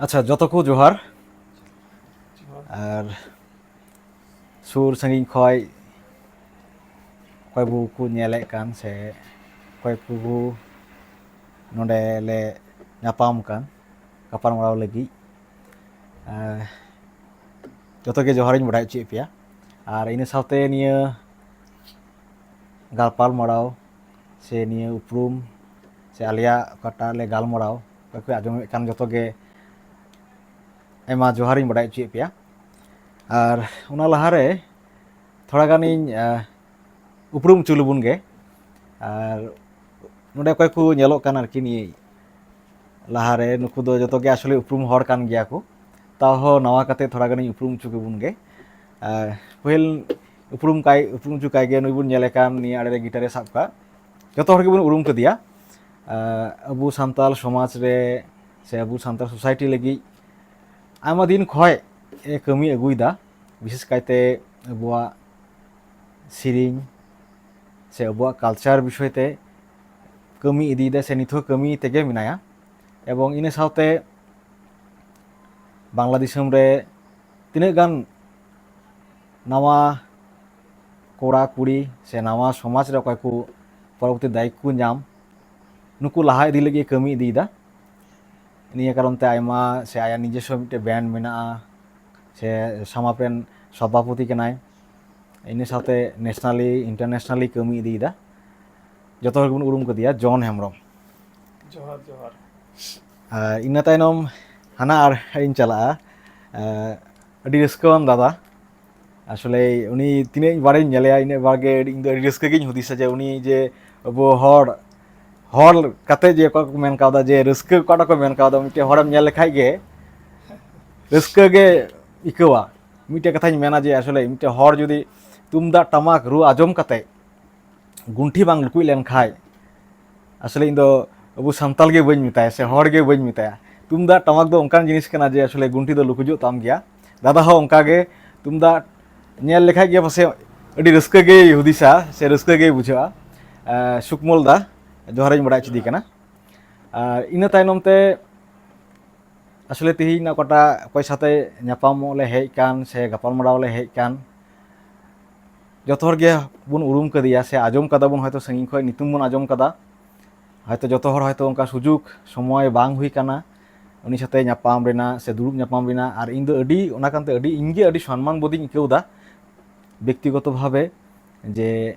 ᱟᱪᱪᱷᱟ ᱡᱚᱛᱚ ᱠᱚ ᱡᱚᱦᱟᱨ ᱟᱨ ᱥᱩᱨ ᱥᱟᱺᱜᱤᱧ ᱠᱷᱚᱡ ᱚᱠᱚᱭ ᱵᱚ ᱧᱮᱞᱮᱫ ᱠᱟᱱ ᱥᱮ ᱚᱠᱚᱭ ᱠᱚ ᱱᱚᱰᱮ ᱞᱮ ᱧᱟᱯᱟᱢ ᱠᱟᱱ ᱜᱟᱯᱟᱞᱢᱟᱨᱟᱣ ᱞᱟᱹᱜᱤᱫ ᱡᱚᱛᱚ ᱜᱮ ᱡᱚᱦᱟᱨᱤᱧ ᱵᱟᱰᱟᱭ ᱦᱚᱪᱚᱭᱮᱫ ᱯᱮᱭᱟ ᱟᱨ ᱤᱱᱟᱹ ᱥᱟᱶᱛᱮ ᱱᱤᱭᱟᱹ ᱜᱟᱯᱟᱞᱢᱟᱨᱟᱣ ᱥᱮ ᱱᱤᱭᱟᱹ ᱩᱯᱨᱩᱢ ᱥᱮ ᱟᱞᱮᱭᱟᱜ ᱚᱠᱟᱴᱟᱜ ᱞᱮ ᱜᱟᱞᱢᱟᱨᱟᱣ ᱚᱠᱚᱭ ᱠᱚ ᱟᱸᱡᱚᱢᱮᱫ ᱠᱟᱱ ᱡᱚᱛᱚ ᱜᱮ ᱟᱭᱢᱟ ᱡᱚᱦᱟᱨᱤᱧ ᱵᱟᱰᱟᱭ ᱦᱚᱪᱚᱭᱮᱫ ᱯᱮᱭᱟ ᱟᱨ ᱚᱱᱟ ᱞᱟᱦᱟᱨᱮ ᱛᱷᱚᱲᱟ ᱜᱟᱱᱤᱧ ᱩᱯᱨᱩᱢ ᱦᱚᱪᱚ ᱞᱮᱵᱚᱱ ᱜᱮ ᱟᱨ ᱱᱚᱰᱮ ᱚᱠᱚᱭ ᱠᱚ ᱧᱮᱞᱚᱜ ᱠᱟᱱ ᱟᱨᱠᱤ ᱱᱤᱭᱟᱹ ᱞᱟᱦᱟᱨᱮ ᱱᱩᱠᱩ ᱫᱚ ᱡᱚᱛᱚ ᱜᱮ ᱟᱥᱚᱞᱮ ᱩᱯᱨᱩᱢ ᱦᱚᱲ ᱠᱟᱱ ᱜᱮᱭᱟ ᱠᱚ ᱛᱟᱣᱦᱚᱸ ᱱᱟᱣᱟ ᱠᱟᱛᱮ ᱛᱷᱚᱲᱟ ᱜᱟᱱᱤᱧ ᱩᱯᱨᱩᱢ ᱦᱚᱪᱚ ᱠᱮᱵᱚᱱ ᱜᱮ ᱯᱟᱹᱦᱤᱞ ᱩᱯᱨᱩᱢ ᱦᱚᱪᱚ ᱠᱟᱭ ᱜᱮ ᱱᱩᱭ ᱵᱚᱱ ᱧᱮᱞᱮ ᱠᱟᱱ ᱱᱤᱭᱟᱹ ᱟᱲᱮᱨᱮ ᱜᱤᱴᱟᱨᱮ ᱥᱟᱵ ᱠᱟᱜ ᱡᱚᱛᱚ ᱦᱚᱲ ᱜᱮᱵᱚᱱ ᱩᱨᱩᱢ ᱠᱮᱫᱮᱭᱟ ᱟᱵᱚ ᱥᱟᱱᱛᱟᱲ ᱥᱚᱢᱟᱡᱽ ᱨᱮ ᱥᱮ ᱟᱵᱚ ᱥᱟᱱᱛᱟᱲ ᱥᱳᱥᱟᱭᱴᱤ ᱞᱟᱹᱜᱤᱫ ᱟᱭᱢᱟ ᱫᱤᱱ ᱠᱷᱚᱡ ᱠᱟᱹᱢᱤ ᱟᱹᱜᱩᱭᱮᱫᱟ ᱵᱤশেষ ᱠᱟᱭᱛᱮ ᱟᱵᱚᱣᱟᱜ ᱥᱮᱨᱮᱧ ᱥᱮ ᱟᱵᱚᱣᱟᱜ ᱠᱟᱞᱪᱟᱨ ᱵᱤᱥᱚᱭ ᱛᱮ ᱠᱟᱹᱢᱤ ᱤᱫᱤᱭᱮᱫᱟ ᱥᱮ ᱱᱤᱛ ᱦᱚᱸ ᱠᱟᱹᱢᱤ ᱛᱮᱜᱮ ᱢᱮᱱᱟᱭᱟ ᱮᱵᱚᱝ ᱤᱱᱟᱹ ᱥᱟᱶᱛᱮ ᱵᱟᱝᱞᱟ ᱫᱤᱥᱚᱢ ᱨᱮ ᱛᱤᱱᱟᱹᱜ ᱜᱟᱱ ᱱᱟᱣᱟ ᱠᱚᱲᱟ ᱠᱩᱲᱤ ᱥᱮ ᱱᱟᱣᱟ ᱥᱚᱢᱟᱡᱽ ᱨᱮ ᱚᱠᱚᱭ ᱠᱚ ᱯᱚᱨᱚᱵᱚᱨᱛᱤ ᱫᱟᱭᱤᱛᱛᱚ ᱠᱚ ᱧᱟᱢ ᱱᱩᱠᱩ ᱞᱟᱦᱟ ᱤᱫᱤ ᱞᱟᱹᱜᱤᱫ ᱠᱟᱹᱢᱤ ᱤᱫᱤᱭᱮᱫᱟ ᱱᱤᱭᱟᱹ ᱠᱟᱨᱚᱱ ᱛᱮ ᱟᱭᱢᱟ ᱥᱮ ᱟᱭᱟᱜ ᱱᱤᱡস্ব ᱢᱤᱫᱴᱮᱱ ᱵᱮন্ড ᱢᱮᱱᱟᱜᱼᱟ ᱥᱮ ᱥᱟᱢᱟᱯ ᱨᱮᱱ ᱥᱚভাপতি ᱠᱟᱱᱟᱭ ᱤᱱᱟᱹ ᱥᱟᱶᱛᱮ ᱱᱮᱥᱱᱟᱞᱤ ᱤᱱᱴᱟᱨᱱᱮᱥᱱᱟᱞᱤ ᱠᱟᱹᱢᱤ ᱤᱫᱤᱭᱮᱫᱟ ᱡᱚᱛᱚ ᱦᱚᱲ ᱜᱮᱵᱚᱱ ᱩᱨᱩᱢ ᱠᱮᱫᱮᱭᱟ ᱡᱚᱱ ᱦᱮᱢᱵᱨᱚᱢ ᱡᱚᱦᱟᱨ ᱡᱚᱦᱟᱨ ᱟᱨ ᱤᱱᱟᱹ ᱛᱟᱭᱱᱚᱢ ᱦᱟᱱᱟ ᱟᱲᱮᱧ ᱪᱟᱞᱟᱜᱼᱟ ᱟᱹᱰि ᱨᱟᱹᱥᱠᱟᱹᱣᱟᱱ ᱫᱟᱫᱟ আসলে উনি তিনই বারেই ᱧᱮᱞᱮᱭᱟ ᱤᱱᱟᱹᱜ ᱵᱟᱨ ᱜᱮ ᱤᱧ ᱫᱚ ᱟᱹᱰᱤ ᱨᱟᱹᱥᱠᱟᱹ ᱜᱤᱧ ᱦᱩᱫᱤᱥᱟ ᱡᱮ ᱩᱱᱤ ᱡᱮ ᱟᱵᱚ ᱦᱚᱲ ᱠᱟᱛᱮ ᱡᱮ ᱚᱠᱟ ᱠᱚ ᱢᱮᱱ ᱠᱟᱣᱫᱟ ᱡᱮ ᱨᱟᱹᱥᱠᱟᱹ ᱚᱠᱟᱴᱟᱜ ᱠᱚ ᱢᱮᱱ ᱠᱟᱣᱫᱟ ᱢᱤᱫᱴᱮᱱ ᱦᱚᱲᱮᱢ ᱧᱮᱞ ᱞᱮᱠᱷᱟᱡ ᱜᱮ ᱨᱟᱹᱥᱠᱟᱹ ᱜᱮ ᱟᱹᱭᱠᱟᱹᱣᱟ ᱢᱤᱫᱴᱮᱡ ᱠᱟᱛᱷᱟᱧ ᱢᱮᱱᱟ ᱡᱮ ᱟᱥᱚᱞᱮ ᱢᱤᱫᱴᱮᱡ ᱦᱚᱲ ᱡᱩᱫᱤ ᱛᱩᱢᱫᱟᱜ ᱴᱟᱢᱟᱠ ᱨᱩ ᱟᱸᱡᱚᱢ ᱠᱟᱛᱮ ᱜᱩᱱᱴᱷᱤ ᱵᱟᱝ ᱞᱩᱠᱩᱡ ᱞᱮᱱᱠᱷᱟᱡ আসলে ᱤᱧ ᱫᱚ ᱟᱵᱚ ᱥᱟᱱᱛᱟᱞ ᱜᱮ ᱵᱟᱹᱧ ᱢᱮᱛᱟᱭᱟ ᱥᱮ ᱦᱚᱲ ᱜᱮ ᱵᱟᱹᱧ ᱢᱮᱛᱟᱭᱟ ᱛᱩᱢᱫᱟᱜ ᱴᱟᱢᱟᱠ ᱫᱚ ᱚᱱᱠᱟᱱ ᱡᱤᱱᱤস ᱠᱟᱱᱟ ᱡᱮ আসলে ᱜᱩᱱᱴᱷᱤ ᱫᱚ ᱞᱩᱠᱩᱡᱚᱜ ᱛᱟᱢ ᱜᱮᱭᱟ ᱫᱟᱫᱟ ᱦᱚᱸ ᱚᱱᱠᱟ ᱜᱮ ᱛᱩᱢᱫᱟᱜ ᱧᱮᱞ ᱞᱮᱠᱷᱟᱡ ᱜᱮ ᱯᱟᱥᱮ ᱟᱹᱰᱤ ᱨᱟᱹᱥᱠᱟᱹ ᱜᱮᱭ ᱦᱩᱫᱤᱥᱟ ᱥᱮ ᱨᱟᱹᱥᱠᱟᱹ ᱜᱮᱭ ᱵᱩᱡᱷᱟᱹᱜᱼᱟ ᱥᱩᱠᱢᱚᱞ ᱫᱟ ᱡᱚᱦᱟᱨᱤᱧ ᱵᱟᱲᱟᱭ ᱦᱚᱪᱚᱫᱮ ᱠᱟᱱᱟ ᱟᱨ ᱤᱱᱟᱹ ᱛᱟᱭᱱᱚᱢ ᱛᱮ আসলে ᱛᱮᱦᱮᱧ ᱚᱠᱟᱴᱟᱜ ᱚᱠᱚᱭ ᱥᱟᱛᱮ ᱧᱟᱯᱟᱢᱚᱜ ᱞᱮ ᱦᱮᱡ ᱠᱟᱱ ᱥᱮ ᱜᱟᱯᱟᱞᱢᱟᱨᱟᱣ ᱞᱮ ᱦᱮᱡ ᱠᱟᱱ ᱡᱚᱛᱚ ᱦᱚᱲ ᱜᱮ ᱵᱚᱱ ᱩᱨᱩᱢ ᱠᱮᱫᱮᱭᱟ ᱥᱮ ᱟᱸᱡᱚᱢ ᱠᱟᱫᱟ ᱵᱚᱱ ᱦᱚᱭᱛᱳ ᱥᱟᱺᱜᱤᱧ ᱠᱷᱚᱡ ᱧᱩᱛᱩᱢ ᱵᱚᱱ ᱟᱸᱡᱚᱢ ᱠᱟᱫᱟ হয়তো ᱡᱚᱛᱚ ᱦᱚᱲ হয়তো ᱚᱱᱠᱟ সুযোগ সময় ᱵᱟᱝ ᱦᱩᱭ ᱠᱟᱱᱟ উনি সাথে ᱧᱟᱯᱟᱢ ᱨᱮᱱᱟᱜ ᱥᱮ ᱫᱩᱲᱩᱵ ᱧᱟᱯᱟᱢ ᱨᱮᱱᱟᱜ ᱟᱨ ᱤᱧ ᱫᱚ ᱟᱹᱰᱤ ᱚᱱᱟ ᱠᱟᱱᱛᱮ ᱟᱹᱰᱤ ᱤᱧ ᱜᱮ ᱟᱹᱰᱤ সম্মান বোধᱤᱧ ᱟᱹᱭᱠᱟᱹᱣᱫᱟ ব্যক্তিগত ভাবে যে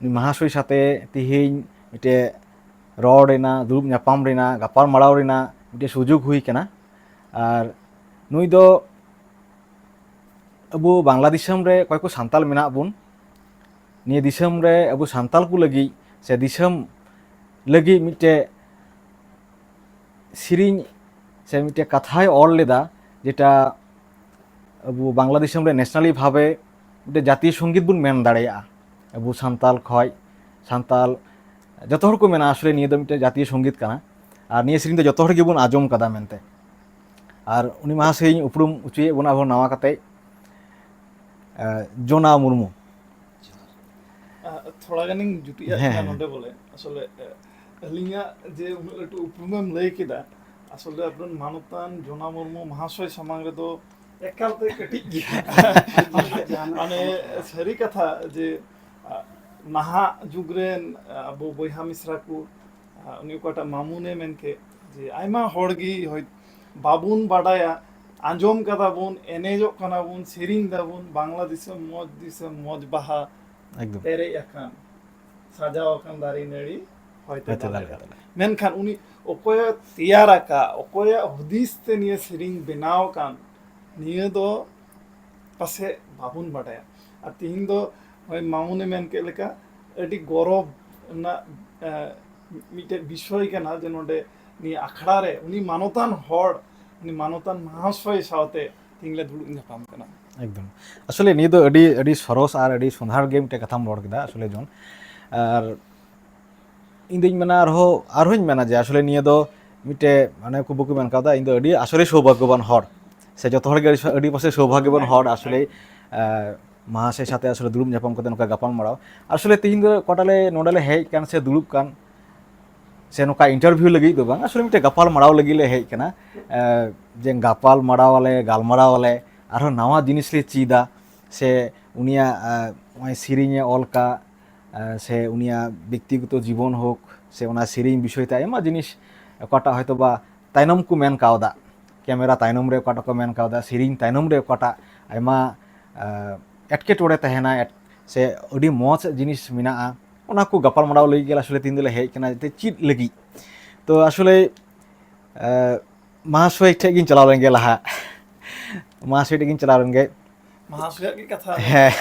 মহাশয় সাথে তিহিᱧ মিটে রড় রেনা দুড়ুব ᱧᱟᱯᱟᱢ ᱨᱮᱱᱟᱜ ᱜᱟᱯᱟᱞᱢᱟᱨᱟᱣ ᱨᱮᱱᱟᱜ ᱢᱤᱫᱴᱮᱡ সুযোগ ᱦᱩᱭ ᱠᱟᱱᱟ ᱟᱨ ᱱᱩᱭ ᱫᱚ ᱟᱵᱚ ᱵᱟᱝᱞᱟ ᱫᱤᱥᱚᱢ ᱨᱮ ᱚᱠᱚᱭ ᱠᱚ ᱥᱟᱱᱛᱟᱞ ᱢᱮᱱᱟᱜ ᱵᱚᱱ ᱱᱤᱭᱟᱹ ᱫᱤᱥᱚᱢ ᱨᱮ ᱟᱵᱚ ᱥᱟᱱᱛᱟᱞ ᱠᱚ ᱞᱟᱹᱜᱤᱫ ᱥᱮ ᱫᱤᱥᱚᱢ ᱞᱟᱹᱜᱤᱫ ᱢᱤᱫᱴᱮᱡ ᱥᱮᱨᱮᱧ ᱥᱮ ᱢᱤᱫᱴᱮᱡ ᱠᱟᱛᱷᱟᱭ ᱚᱞ ᱞᱮᱫᱟ যেটা ᱟᱵᱚ ᱵᱟᱝᱞᱟ ᱫᱤᱥᱚᱢ ᱨᱮ ন্যাশনালি ভাবে মিটে জাতীয় সঙ্গীত বন মেন দাঁড়ায়া আবু সান্তাল খয় সান্তাল যত হড় কো মেনা আসলে নিয়ে দ মিটে জাতীয় সঙ্গীত কানা আর নিয়ে সেরিং দ যত হড় গেবন আজম কাদা মেনতে আর উনি মহাশয় উপরুম উচিয়ে বন আবো নাওয়া কাতে জোনা মুর্মু ᱛᱷᱚᱲᱟ ᱜᱟᱱᱤᱧ ᱡᱩᱴᱤᱡᱟᱜ ᱦᱮᱸ ᱠᱟᱱᱟ ᱦᱮᱸ ᱱᱚᱰᱮ ᱵᱚᱞᱮ ᱟᱥᱚᱞᱮ ᱟᱹᱞᱤᱧᱟᱜ ᱡᱮ ᱩᱱᱟᱹᱜ ᱞᱟᱹᱴᱩ ᱩᱯᱨᱩᱢᱮᱢ ᱞᱟᱹᱭ ᱠᱮᱫᱟ ᱟᱥᱚᱞᱮ ᱟᱵᱚᱨᱮᱱ ᱢᱟᱱᱚᱛᱟᱱ ᱡᱚᱱᱟ ᱢᱩᱨᱢᱩ ᱢᱚᱦᱟশয় ᱥᱟᱢᱟᱝ ᱨᱮᱫᱚ ᱮᱠᱟᱞᱛᱮ ᱠᱟᱹᱴᱤᱡ ᱜᱮᱭᱟ ᱢᱟᱱᱮ ᱥᱟᱹᱨᱤ ᱠᱟᱛᱷᱟ ᱡᱮ ᱱᱟᱦᱟᱜ ᱡᱩᱜᱽ ᱨᱮᱱ ᱟᱵᱚ ᱵᱚᱭᱦᱟ ᱢᱤᱥᱨᱟ ᱠᱚ ᱩᱱᱤ ᱚᱠᱟᱴᱟᱜ ᱢᱟᱢᱩᱱᱮ ᱢᱮᱱᱠᱮ ᱡᱮ ᱟᱭᱢᱟ ᱦᱚᱲ ᱜᱮ ᱵᱟᱵᱚᱱ ᱵᱟᱰᱟᱭᱟ ᱟᱸᱡᱚᱢ ᱠᱟᱫᱟ ᱵᱚᱱ ᱮᱱᱮᱡᱚᱜ ᱠᱟᱱᱟ ᱵᱚᱱ ᱥᱮᱨᱮᱧ ᱫᱟᱵᱚᱱ ᱵᱟᱝᱞᱟ ᱫᱤᱥᱚᱢ ᱢᱚᱡᱽ ᱵᱟᱦᱟ একদম ᱯᱮᱨᱮᱡ ᱟᱠᱟᱱ ᱥᱟᱡᱟᱣ ᱟᱠᱟᱱ ᱫᱟᱨᱮ ᱱᱟᱹᱲᱤ ᱦᱚᱭᱛᱮ হয়তো ᱫᱟᱞᱮ দাঁড়ায় ᱫᱟᱞᱮ দাঁড়ায় ᱢᱮᱱᱠᱷᱟᱱ ᱩᱱᱤ ᱚᱠᱚᱭᱮ ᱛᱮᱭᱟᱨ ᱟᱠᱟᱫ ᱚᱠᱚᱭᱟᱜ ᱦᱩᱫᱤᱥ ᱛᱮ ᱱᱤᱭᱟᱹ ᱥᱮᱨᱮᱧ ᱵᱮᱱᱟᱣ ᱟᱠᱟᱱ ᱱᱤᱭᱟᱹ ᱫᱚ ᱯᱟᱥᱮᱡ ᱵᱟᱵᱚᱱ ᱵᱟᱰᱟᱭᱟ ᱟᱨ ᱛᱤᱦᱤᱧ ᱫᱚ ᱢᱟᱢᱩᱱᱮ ᱢᱮᱱ ᱠᱮᱫ ᱞᱮᱠᱟ ᱟᱹᱰᱤ ᱜᱚᱨᱚᱵ ᱨᱮᱱᱟᱜ ᱢᱤᱫᱴᱮᱡ ᱵᱤᱥᱚᱭ ᱠᱟᱱᱟ ᱡᱮ ᱱᱚᱰᱮ ᱱᱤᱭᱟᱹ ᱟᱠᱷᱲᱟ ᱨᱮ ᱩᱱᱤ ᱢᱟᱱᱚᱛᱟᱱ ᱦᱚᱲ উনি মানতান মহাশয় সাথে তিনলে দুড়ুব ᱧᱟᱯᱟᱢ ᱠᱟᱱᱟ একদম আসলে নিয়ে তো আডি আডি সরস আর আডি সন্ধ্যার গে মিটে কথাম রড় কেদা আসলে জন আর ᱤᱧ ᱫᱩᱧ ᱢᱮᱱᱟ ᱟᱨᱦᱚᱸᱧ ᱢᱮᱱᱟ ᱡᱮ ᱟᱥᱚᱞᱮ ᱱᱤᱭᱟᱹ ᱫᱚ ᱢᱤᱫᱴᱮᱡ ᱢᱟᱱᱮ ᱠᱚ ᱵᱟᱠᱚ ᱢᱮᱱ ᱠᱟᱣᱫᱟ ᱤᱧ ᱫᱚ ᱟᱹᱰᱤ ᱟᱥᱚᱞᱮ ᱥᱳᱵᱷᱟᱜ්যবাन ᱦᱚᱲ ᱥᱮ ᱡᱚᱛᱚ ᱦᱚᱲ ᱜᱮ ᱟᱹᱰᱤ ᱯᱟᱥᱮ ᱥᱳᱵᱷᱟᱜ্যবাन ᱦᱚᱲ ᱟᱥᱚᱞᱮ ᱢᱟᱦᱟশয় সাথে আসলে দুড়ুব ᱧᱟᱯᱟᱢ ᱠᱟᱛᱮ ᱱᱚᱝᱠᱟ ᱜᱟᱯᱟᱞ ᱢᱟᱨᱟᱣ আসলে ᱛᱤᱦᱤᱧ ᱫᱚ ᱚᱠᱟᱴᱟᱜ ᱞᱮ ᱱᱚᱰᱮ ᱞᱮ ᱦᱮᱡ ᱠᱟᱱ ᱥᱮ ᱫᱩᱲᱩᱵ ᱠᱟᱱ ᱥᱮ ᱱᱚᱝᱠᱟ ᱤᱱᱴᱟᱨᱵᱷᱤᱭᱩ ᱞᱟᱹᱜᱤᱫ ᱫᱚ ᱵᱟᱝ, ᱟᱥᱚᱞᱮ ᱢᱤᱫᱴᱮᱱ ᱜᱟᱯᱟᱞ ᱢᱟᱨᱟᱣ ᱞᱟᱹᱜᱤᱫ ᱞᱮ ᱦᱮᱡ ᱠᱟᱱᱟ, ᱡᱮ ᱜᱟᱯᱟल ᱢᱟᱨᱟᱣ ᱟᱞᱮ, ᱜᱟᱞᱢᱟᱨᱟᱣ ᱟᱞᱮ, ᱟᱨᱦᱚᱸ ᱱᱟᱣᱟ ᱡᱤᱱᱤᱥ ᱞᱮ ᱪᱮᱫᱟ, ᱥᱮ ᱩᱱᱤᱭᱟᱜ ᱱᱚᱜᱼᱚᱭ ᱥᱮᱨᱮᱧᱮ ᱚᱞ ᱠᱟᱜ, ᱥᱮ ᱩᱱᱤᱭᱟᱜ ᱵᱮᱠᱛᱤᱜᱚᱛᱚ ᱡᱤᱵᱚᱱ হোক, ᱥᱮ ᱚᱱᱟ ᱥᱮᱨᱮᱧ ᱵᱤᱥᱚᱭ ᱛᱮ ᱟᱭᱢᱟ ᱡᱤনিস ᱚᱠᱟᱴᱟᱜ ᱦᱚᱭᱛᱳ বা ᱛᱟᱭᱱᱚᱢ ᱠᱚ ᱢᱮᱱ ᱠᱟᱣᱫᱟ, ᱠᱮᱢᱮᱨᱟ ᱛᱟᱭᱱᱚᱢ ᱨᱮ ᱚᱠᱟᱴᱟᱜ ᱠᱚ ᱢᱮᱱ ᱠᱟᱣᱫᱟ, ᱥᱮᱨᱮᱧ ᱛᱟᱭᱱᱚᱢ ᱨᱮ ᱚᱠᱟᱴᱟᱜ ᱟᱭᱢᱟ ᱮᱴᱠᱮᱴᱚᱬᱮ ᱛᱟᱦᱮᱱᱟ, ᱥᱮ ᱟᱹᱰᱤ ᱢᱚᱡᱽ ᱡᱤᱱᱤস ᱢᱮᱱᱟᱜᱼᱟ, ᱚᱱᱟ ᱠᱚ ᱜᱟᱯᱟᱞ ᱢᱟᱨᱟᱣ ᱞᱟᱹᱜᱤᱫ ᱜᱮ ᱟᱥᱚᱞᱮ ᱛᱤᱦᱤᱧ ᱫᱚᱞᱮ ᱦᱮᱡ ᱠᱟᱱᱟ, ᱡᱟᱛᱮ ᱪᱮᱫ ᱞᱟᱹᱜᱤᱫ᱾ ᱛᱚ ᱟᱥᱚᱞᱮ ᱢᱟᱦᱟᱥᱚᱭ ᱴᱷᱮᱡ ᱜᱤᱧ ᱪᱟᱞᱟᱣ ᱞᱮᱱ ᱜᱮ ᱞᱟᱦᱟ, ᱢᱟᱦᱟᱥᱚᱭ ᱴᱷᱮᱡ ᱜᱤᱧ ᱪᱟᱞᱟᱣ ᱞᱮᱱ ᱜᱮ, ᱢᱟᱦᱟᱥᱚᱭᱟᱜ ᱜᱮ ᱠᱟᱛᱷᱟ ᱟᱸᱡᱚᱢ ᱦᱮᱸ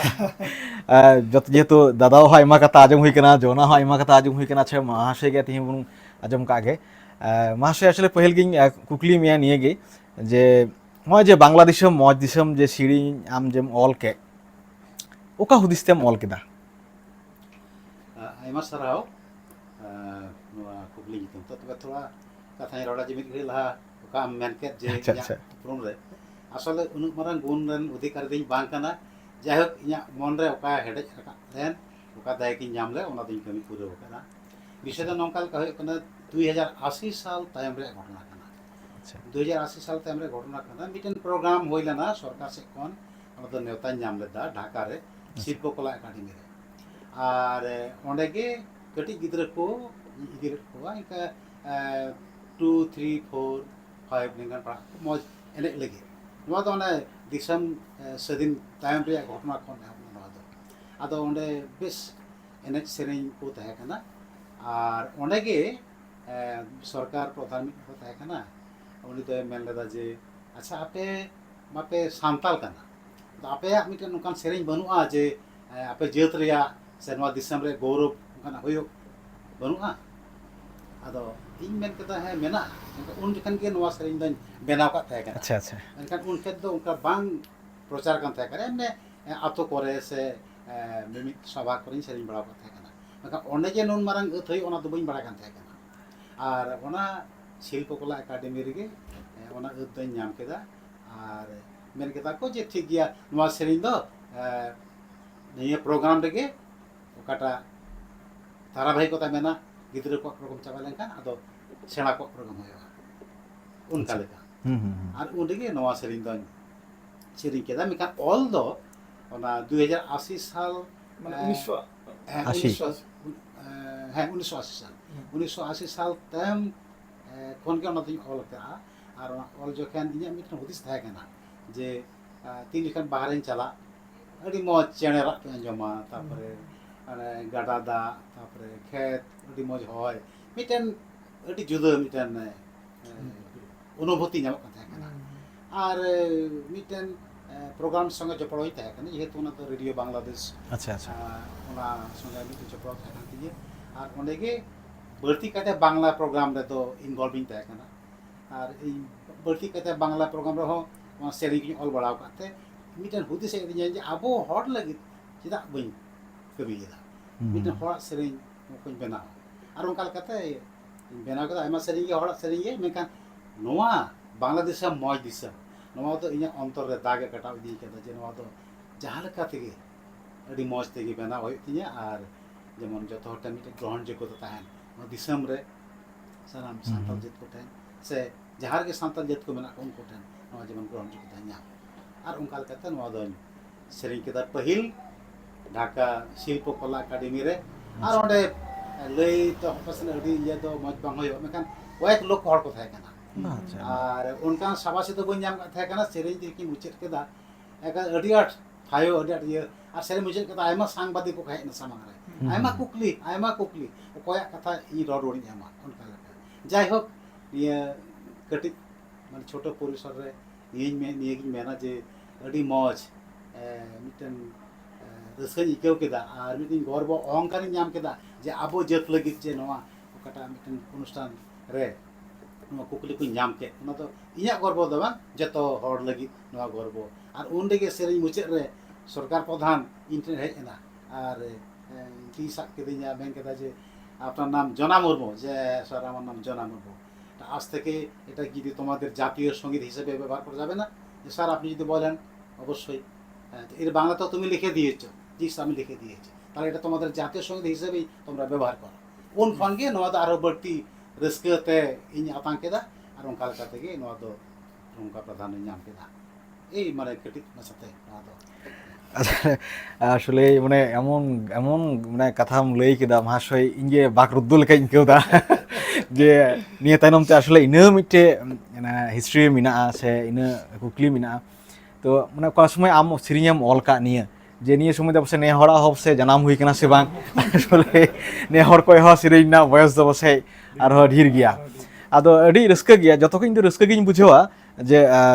ᱦᱩᱭᱩᱜᱼᱟ। যেহেতু দাদাও হয় আইমা কথা আজম হই কেনা, জনা হয় আইমা কথা আজম হই কেনা, আছে মহাশয় গে তিহিন বন আজম কাগে। মহাশয় আসলে পহিল গিং কুকলি মিয়া নিয়ে গে, যে নয় যে বাংলাদেশম মজ দিশম যে সিঁড়ি আম যেম অল কে, ওকা হুদিসতেম অল কেদা? ᱟᱭᱢᱟ ᱥᱟᱨᱦᱟᱣ ᱱᱚᱣᱟ ᱠᱩᱠᱞᱤ ᱧᱩᱛᱩᱢ ᱛᱮ, ᱛᱚᱵᱮ ᱛᱷᱚᱲᱟ ᱠᱟᱛᱷᱟᱧ ᱨᱚᱲᱟ ᱡᱮ ᱢᱤᱫ ᱜᱷᱟᱹᱲᱤᱡ ᱞᱟᱦᱟ ᱚᱠᱟᱢ ᱢᱮᱱ ᱠᱮᱫ ᱡᱮ ᱟᱪᱪᱷᱟ ᱤᱧᱟᱹᱜ ᱟᱪᱪᱷᱟ ᱩᱯᱨᱩᱢ ᱨᱮ ᱟᱥᱚᱞᱮ ᱩᱱᱟᱹᱜ ᱢᱟᱨᱟᱝ ᱜᱩᱱ ᱨᱮᱱ ᱚᱫᱷᱤᱠᱟᱨᱤ ᱫᱚᱧ ᱵᱟᱝ ᱠᱟᱱᱟ। ᱡᱟᱭᱦᱳᱠ ᱤᱧᱟᱹᱜ ᱢᱚᱱ ᱨᱮ ᱚᱠᱟ ᱦᱮᱰᱮᱡ ᱨᱟᱠᱟᱵ ᱞᱮᱱ, ᱚᱠᱟ ᱫᱟᱭᱤᱠᱤᱧ ᱧᱟᱢ ᱞᱮ, ᱚᱱᱟ ᱫᱚᱧ ᱠᱟᱹᱢᱤ ᱯᱩᱨᱟᱹᱣ ᱟᱠᱟᱫᱟ। ᱵᱤᱥᱚᱭ ᱫᱚ ᱱᱚᱝᱠᱟ ᱞᱮᱠᱟ ᱦᱩᱭᱩᱜ ᱠᱟᱱᱟ, 2080 ᱥᱟᱞ ᱛᱟᱭᱚᱢ ᱨᱮᱭᱟᱜ ᱜᱷᱚᱴᱚᱱᱟ ᱠᱟᱱᱟ। আচ্ছা 2080 ᱥᱟᱞ ᱛᱟᱭᱚᱢ ᱨᱮᱭᱟᱜ ᱜᱷᱚᱴᱚᱱᱟ ᱠᱟᱱᱟ। ᱢᱤᱫᱴᱮᱱ ᱯᱨᱳᱜᱨᱟম ᱦᱩᱭ ᱞᱮᱱᱟ ᱥᱚᱨᱠᱟর ᱥᱮᱫ ᱠᱷᱚᱱ, ᱚᱱᱟ ᱫᱚ ᱱᱮᱣᱛᱟᱧ ᱧᱟᱢ ᱞᱮᱫᱟ ᱰᱷᱟᱠᱟ ᱨᱮ, ᱥᱤᱞᱯᱚ ᱠᱚᱞᱟ একাডেমি ᱨᱮ। ᱟᱨ ᱚᱸᱰᱮ ᱜᱮ ᱠᱟᱹᱴᱤᱡ ᱜᱤᱫᱽᱨᱟᱹ ᱠᱚ ᱤᱫᱤ ᱞᱮᱫ ᱠᱚᱣᱟ, ᱤᱱᱠᱟ 2, 3, 4, 5 ᱱᱤᱝᱠᱟᱱ ᱯᱟᱲᱦᱟᱜ ᱠᱚ ᱢᱚᱡᱽ ᱮᱱᱮᱡ ᱞᱟᱹᱜᱤᱫ। ᱱᱚᱣᱟ ᱫᱚ ᱚᱱᱮ ᱫᱤᱥᱚᱢ ᱥᱟᱹᱫᱷᱤᱱ ᱛᱟᱭᱚᱢ ᱨᱮᱭᱟᱜ ᱜᱷᱚᱴᱚᱱᱟ ᱠᱷᱚᱱ ᱮᱦᱚᱵ ᱮᱱᱟ ᱱᱚᱣᱟ ᱫᱚ। ᱟᱫᱚ ᱚᱸᱰᱮ ᱵᱮᱥ ᱮᱱᱮᱡ ᱥᱮᱨᱮᱧ ᱠᱚ ᱛᱟᱦᱮᱸ ᱠᱟᱱᱟ। ᱟᱨ ᱚᱸᱰে ᱜᱮ সরকার প্রধান মিদ ᱠᱚ ᱛᱟᱦᱮᱸ ᱠᱟᱱᱟ। উনি ᱫᱚᱭ ᱢᱮᱱ ᱞᱮᱫᱟ ᱡᱮ আচ্ছা আপে মাপে সান্তাল কানা, ᱟᱫᱚ ᱟᱯᱮᱭᱟᱜ ᱢᱤᱫᱴᱮᱱ ᱱᱚᱝᱠᱟᱱ ᱥᱮᱨᱮᱧ ᱵᱟᱹᱱᱩᱜᱼᱟ ᱡᱮ ᱟᱯᱮ ᱡᱟᱹᱛ ᱨᱮᱭᱟᱜ ᱥᱮ ᱱᱚᱣᱟ ᱫᱤᱥᱚᱢ ᱨᱮ ᱜᱚᱨᱚᱵ ᱚᱱᱠᱟᱱᱟᱜ ᱦᱩᱭᱩᱜ ᱵᱟᱹᱱᱩᱜᱼᱟ? ᱟᱫᱚ ᱤᱧ ᱢᱮᱱ ᱠᱮᱫᱟ ᱦᱮᱸ ᱢᱮᱱᱟᱜᱼᱟ। ᱩᱱ ᱡᱚᱠᱷᱚᱱ ᱜᱮ ᱱᱚᱣᱟ ᱥᱮᱨᱮᱧ ᱫᱚᱧ ᱵᱮᱱᱟᱣ ᱠᱟᱜ ᱛᱟᱦᱮᱸ ᱠᱟᱱᱟ। আচ্ছা আচ্ছা ᱢᱮᱱᱠᱷᱟᱱ ᱩᱱ ᱠᱷᱮᱛ ᱫᱚ ᱚᱱᱠᱟ ᱵᱟᱝ ᱯᱨᱚᱪᱟᱨ ᱠᱟᱱ ᱛᱟᱦᱮᱸ ᱠᱟᱱᱟ। ᱮᱢᱱᱤ ᱟᱛᱳ ᱠᱚᱨᱮ ᱥᱮ ᱢᱤᱢᱤᱫ ᱥᱚᱵᱷᱟ ᱠᱚᱨᱮᱧ ᱥᱮᱨᱮᱧ ᱵᱟᱲᱟᱣ ᱠᱟᱜ ᱛᱟᱦᱮᱸ ᱠᱟᱱᱟ। ᱢᱮᱱᱠᱷᱟᱱ ᱚᱸᱰᱮ ᱡᱮ ᱱᱩᱱ ᱢᱟᱨᱟᱝ ᱟᱹᱛ ᱦᱩᱭᱩᱜ ᱚᱱᱟ ᱫᱚ ᱵᱟᱹᱧ ᱵᱟᱲᱟᱭ ᱠᱟᱱ ᱛᱟᱦᱮᱸ ᱠᱟᱱᱟ। ᱟᱨ ᱚᱱᱟ ᱥᱤᱞᱯᱚ ᱠᱚᱞᱟ একাডেমি ᱨᱮᱜᱮ ᱚᱱᱟ ᱟᱹᱛ ᱫᱚᱧ ᱧᱟᱢ ᱠᱮᱫᱟ। ᱟᱨ ᱢᱮᱱ ᱠᱮᱫᱟ ᱠᱚ ᱡᱮ ᱴᱷᱤᱠ ᱜᱮᱭᱟ, ᱱᱚᱣᱟ ᱥᱮᱨᱮᱧ ᱫᱚ ᱱᱤᱭᱟᱹ ᱯᱨᱳᱜᱨᱟᱢ ᱨᱮᱜᱮ ᱚᱠᱟᱴᱟᱜ ধারাবাহিকতা মেনা ᱜᱤᱫᱽᱨᱟᱹ ᱠᱚᱣᱟᱜ ᱯᱨᱳᱜᱨᱟᱢ ᱪᱟᱵᱟ ᱞᱮᱱᱠᱷᱟᱱ ᱟᱫᱚ ᱥᱮᱬᱟ ᱠᱚᱣᱟᱜ ᱯᱨᱳᱜᱨᱟᱢ ᱦᱩᱭᱩᱜᱼᱟ, ᱚᱱᱠᱟ ᱞᱮᱠᱟ। হুম হুম হুম ᱟᱨ ᱩᱱ ᱨᱮᱜᱮ ᱱᱚᱣᱟ ᱥᱮᱨᱮᱧ ᱫᱚᱧ ᱥᱮᱨᱮᱧ ᱠᱮᱫᱟ। ᱢᱮᱱᱠᱷᱟন ᱚᱞ ᱫᱚ ᱚᱱᱟ 2080 সাল মানে 1900 হ্যাঁ 80 হ্যাঁ 1980 সাল 1980 সাল তাᱭᱚᱢ ᱠᱷᱚᱱ ᱜᱮ ᱚᱱᱟ ᱫᱚᱧ ᱚᱞ ᱠᱟᱜᱼᱟ। ᱟᱨ ᱚᱱᱟ ᱚᱞ ᱡᱚᱠᱷᱚᱱ ᱤᱧᱟᱹᱜ ᱢᱤᱫᱴᱮᱱ ᱦᱩᱫᱤᱥ ᱛᱟᱦᱮᱸ ᱠᱟᱱᱟ ᱡᱮ ᱛᱤᱱ ᱡᱚᱠᱷᱚᱱ ᱵᱟᱦᱨᱮᱧ ᱪᱟᱞᱟᱜ, ᱟᱹᱰᱤ ᱢᱚᱡᱽ ᱪᱮᱬᱮ ᱨᱟᱜ ᱠᱚᱧ ᱟᱸᱡᱚᱢᱟ, ᱛᱟᱨᱯᱚᱨᱮ ᱜᱟᱰᱟ ᱫᱟᱜ, ᱛᱟᱨᱯᱚᱨᱮ ᱠᱷᱮᱛ ᱟᱹᱰᱤ ᱢᱚᱡᱽ ᱦᱚᱭ, ᱢᱤᱫᱴᱮᱱ ᱟᱹᱰᱤ ᱡᱩᱫᱟᱹ ᱢᱤᱫᱴᱮᱱ অনুভূতি ᱧᱟᱢᱚᱜ ᱠᱟᱱ ᱛᱟᱦᱮᱸ ᱠᱟᱱᱟ। আর মিটেন প্রোগ্রাম সঙ্গে জপড়াই তাহে কানা, যেহেতু ওনা তো রেডিও বাংলাদেশ আচ্ছা আচ্ছা ওনা সঙ্গে মিটেন জপড়াও তাহে কান তিᱧᱟᱹ। আর ᱚᱸᱰᱮ ᱜᱮ ᱵᱟᱹᱲᱛᱤ ᱠᱟᱛᱮ ᱵᱟᱝᱞᱟ ᱯᱨᱳᱜᱨᱟᱢ ᱨᱮᱫᱚ ᱤᱱভᱚᱞᱵᱤᱧ ᱛᱟᱦᱮᱸ ᱠᱟᱱᱟ। ᱟᱨ ᱤᱧ ᱵᱟᱹᱲᱛᱤ ᱠᱟᱛᱮ ᱵᱟᱝᱞᱟ ᱯᱨᱳᱜᱨᱟᱢ ᱨᱮᱦᱚᱸ ᱚᱱᱟ ᱥᱮᱨᱮᱧ ᱜᱤᱧ ᱚᱞ ᱵᱟᱲᱟᱣ ᱠᱟᱜ ᱛᱮ ᱢᱤᱫᱴᱮᱱ ᱦᱩᱫᱤᱥ ᱦᱮᱡ ᱟᱹᱫᱤᱧᱟ ᱡᱮ ᱟᱵᱚ ᱦᱚᱲ ᱞᱟᱹᱜᱤᱫ ᱪᱮᱫᱟᱜ ᱵᱟᱹᱧ ᱠᱟᱹᱢᱤᱭᱮᱫᱟ, ᱢᱤᱫᱴᱮᱱ ᱦᱚᱲᱟᱜ ᱥᱮᱨᱮᱧ ᱠᱚᱧ ᱵᱮᱱᱟᱣᱟ। ᱟᱨ ᱚᱱᱠᱟ ᱞᱮᱠᱟᱛᱮ ᱵᱮᱱᱟᱣ ᱠᱮᱫᱟ ᱟᱭᱢᱟ ᱥᱮᱨᱮᱧ ᱜᱮ, ᱦᱚᱲᱟᱜ ᱥᱮᱨᱮᱧ ᱜᱮ। ᱢᱮᱱᱠᱷᱟᱱ ᱱᱚᱣᱟ ᱵᱟᱝᱞᱟ ᱫᱤᱥᱚᱢ ᱢᱚᱡᱽ ᱫᱤᱥᱚᱢ, ᱱᱚᱣᱟ ᱫᱚ ᱤᱧᱟᱹᱜ ᱚᱱᱛᱚᱨ ᱨᱮ ᱫᱟᱜ ᱮ ᱠᱟᱴᱟᱣ ᱤᱫᱤ ᱠᱟᱫᱟ ᱡᱮ ᱱᱚᱣᱟ ᱫᱚ ᱡᱟᱦᱟᱸ ᱞᱮᱠᱟ ᱛᱮᱜᱮ ᱟᱹᱰᱤ ᱢᱚᱡᱽ ᱛᱮᱜᱮ ᱵᱮᱱᱟᱣ ᱦᱩᱭᱩᱜ ᱛᱤᱧᱟᱹ। ᱟᱨ ᱡᱮᱢᱚᱱ ᱡᱚᱛᱚ ᱦᱚᱲ ᱴᱷᱮᱱ ᱢᱤᱫᱴᱮᱱ ᱜᱨᱚᱦᱚᱱ ᱡᱳᱜᱽᱜᱚᱛᱟ ᱛᱟᱦᱮᱱ ᱱᱚᱣᱟ ᱫᱤᱥᱚᱢ ᱨᱮ, ᱥᱟᱱᱟᱢ ᱥᱟᱱᱛᱟᱲ ᱡᱟᱹᱛ ᱠᱚ ᱴᱷᱮᱱ ᱥᱮ ᱡᱟᱦᱟᱸ ᱨᱮᱜᱮ ᱥᱟᱱᱛᱟᱲ ᱡᱟᱹᱛ ᱠᱚ ᱢᱮᱱᱟᱜ ᱠᱚ ᱩᱱᱠᱩ ᱴᱷᱮᱱ ᱱᱚᱣᱟ ᱡᱮᱢᱚᱱ ᱜᱨᱚᱦᱚᱱ ᱡᱳᱜᱽᱜᱚᱛᱟ ᱧᱟᱢ। ᱟᱨ ᱚᱱᱠᱟ ᱞᱮᱠᱟᱛᱮ ᱱᱚᱣᱟ ᱫᱚᱧ ᱥᱮᱨᱮᱧ ᱠᱮᱫᱟ ᱯᱟᱹᱦᱤᱞ ঢাকা শিল্প কলা একাডেমি রে। আর ᱚᱸᱰᱮ ᱞᱟᱹᱭ ᱛᱚ ᱯᱟᱥᱮᱡ ᱟᱹᱰᱤ ᱤᱭᱟᱹ ᱫᱚ ᱢᱚᱡᱽ ᱵᱟᱝ ᱦᱩᱭᱩᱜᱼᱟ, ᱢᱮᱱᱠᱷᱟন ᱠᱚᱭᱮᱠ ᱞᱳᱠ ᱦᱚᱲ ᱠᱚ ᱛᱟᱦᱮᱸ ᱠᱟᱱᱟ। আচ্ছা আর ᱚᱱᱠᱟᱱ ᱥᱟᱵᱟᱥᱤ ᱫᱚ ᱵᱟᱹᱧ ᱧᱟᱢ ᱠᱟᱜ ᱛᱟᱦᱮᱸ ᱠᱟᱱᱟ। ᱥᱮᱨᱮᱧ ᱛᱮᱜᱮᱧ ᱢᱩᱪᱟᱹᱫ ᱠᱮᱫᱟ, ᱮᱱᱠᱷᱟᱱ ᱟᱹᱰᱤ ᱟᱸᱴ ᱛᱷᱟᱭᱚ ᱟᱹᱰᱤ ᱟᱸᱴ ᱤᱭᱟᱹ। ᱟᱨ ᱥᱮᱨᱮᱧ ᱢᱩᱪᱟᱹᱫ ᱠᱮᱫᱟ ᱟᱭᱢᱟ ᱥᱟᱝᱵᱟদিᱠ ᱠᱚ ᱦᱮᱡ ᱮᱱᱟ ᱥᱟᱢᱟᱝ ᱨᱮ, ᱟᱭᱢᱟ ᱠᱩᱠᱞᱤ ᱚᱠᱚᱭᱟᱜ ᱠᱟᱛᱷᱟ ᱤᱧ ᱨᱚᱲ ᱨᱩᱣᱟᱹᱲᱤᱧ ᱮᱢᱟ, ᱚᱱᱠᱟ ᱞᱮᱠᱟ। ᱡᱟᱭᱦᱳᱠ ᱱᱤᱭᱟᱹ ᱠᱟᱹᱴᱤᱡ ᱢᱟᱱᱮ ছোট পরিসর ᱨᱮ ᱱᱤᱭᱟᱹᱜᱤᱧ ᱢᱮᱱᱟ ᱡᱮ ᱟᱹᱰᱤ ᱢᱚᱡᱽ ᱢᱤᱫᱴᱮᱱ ᱨᱟᱹᱥᱠᱟᱹᱧ ᱟᱹᱭᱠᱟᱹᱣ ᱠᱮᱫᱟ। ᱟᱨ ᱢᱤᱫᱴᱮᱱ ᱜᱚᱨᱵᱚ ᱚᱦᱚᱝᱠᱟᱨᱤᱧ ᱧᱟᱢ ᱠᱮᱫᱟ ᱡᱮ ᱟᱵᱚ ᱡᱟᱹᱛ ᱞᱟᱹᱜᱤᱫ ᱡᱮ ᱱᱚᱣᱟ ᱚᱠᱟᱴᱟᱜ ᱢᱤᱫᱴᱮᱱ ᱚᱱᱩᱥᱴᱷᱟᱱ ᱨᱮ ᱱᱚᱣᱟ ᱠᱩᱠᱞᱤ ᱠᱚᱧ ᱧᱟᱢ ᱠᱮᱫ, ᱚᱱᱟ ᱫᱚ ᱤᱧᱟᱹᱜ ᱜᱚᱨᱵᱚ ᱫᱚ ᱵᱟᱝ, ᱡᱚᱛᱚ ᱦᱚᱲ ᱞᱟᱹᱜᱤᱫ ᱱᱚᱣᱟ ᱜᱚᱨᱵᱚ। ᱟর ᱩᱱ ᱨᱮᱜᱮ ᱥᱮᱨᱮᱧ ᱢᱩᱪᱟᱹᱫ ᱨᱮ সরকার প্রধান ᱤᱧ ᱴᱷᱮᱱ ᱦᱮᱡ ᱮᱱᱟ আর ᱛᱤ ᱥᱟᱵ ᱠᱤᱫᱤᱧᱟ, ᱢᱮᱱ ᱠᱮᱫᱟ যে আপনার নাম জনা মুর্মু। যে স্যার আমার নাম জনা মুর্মু, আজ থেকে এটা যদি তোমাদের জাতীয় সঙ্গীত হিসেবে ব্যবহার করা যাবে না? যে স্যার আপনি যদি বলেন অবশ্যই। এর বাংলা তো তুমি লিখে দিয়েছো। জি আমি লিখে দিয়েছি, তাহলে এটা তোমাদের জাতীয় সঙ্গীত হিসেবেই তোমরা ব্যবহার করো। উন ᱠᱷᱚᱱ ᱜᱮ ᱱᱚᱣᱟ ᱫᱚ ᱟᱨᱚ ᱵᱟᱹᱲᱛᱤ ᱨᱟᱹᱥᱠᱟᱹᱛᱮ ᱤᱧ ᱟᱛᱟᱝ ᱠᱮᱫᱟ ᱟᱨ ᱚᱱᱠᱟ ᱞᱮᱠᱟ ᱛᱮᱜᱮ ᱱᱚᱣᱟ ᱫᱚ ᱱᱚᱝᱠᱟ ᱯᱨᱟᱫᱷᱟᱱ ᱧᱟᱢ ᱠᱮᱫᱟ এই মানে ᱠᱟᱹᱴᱤᱡ ᱢᱟᱪᱷᱟᱛᱮ ᱱᱚᱣᱟ ᱫᱚ আসলে মানে এমন এমন মানে কথাম লই কেদা মহাশয় ইঞ্জে বাক রুদ্দু লেকাই কেউদা যে নিয়ে তাইনম তে আসলে ইনা মিটে মানে হিস্ট্রি মিনা'a সে ইনা কুকলি মিনা'a তো মানে কোন সময় আম সিরিয়াম অলকা নিয়ে যে নিয়ে সময় দবসে নে হড়া হবসে জানাম হুই কেনা সে বাং আসলে নে হড় কয় হ সিরিন না বয়স দবসে আর হ ঢির গিয়া আদো আডি ᱨᱟᱹᱥᱠᱟᱹ ᱜᱮᱭᱟ ᱡᱚᱛᱚ ᱠᱷᱚᱱ ᱤᱧ ᱫᱚ ᱨᱟᱹᱥᱠᱟᱹ ᱜᱤᱧ ᱵᱩᱡᱷᱟᱹᱣᱟ ᱡᱮ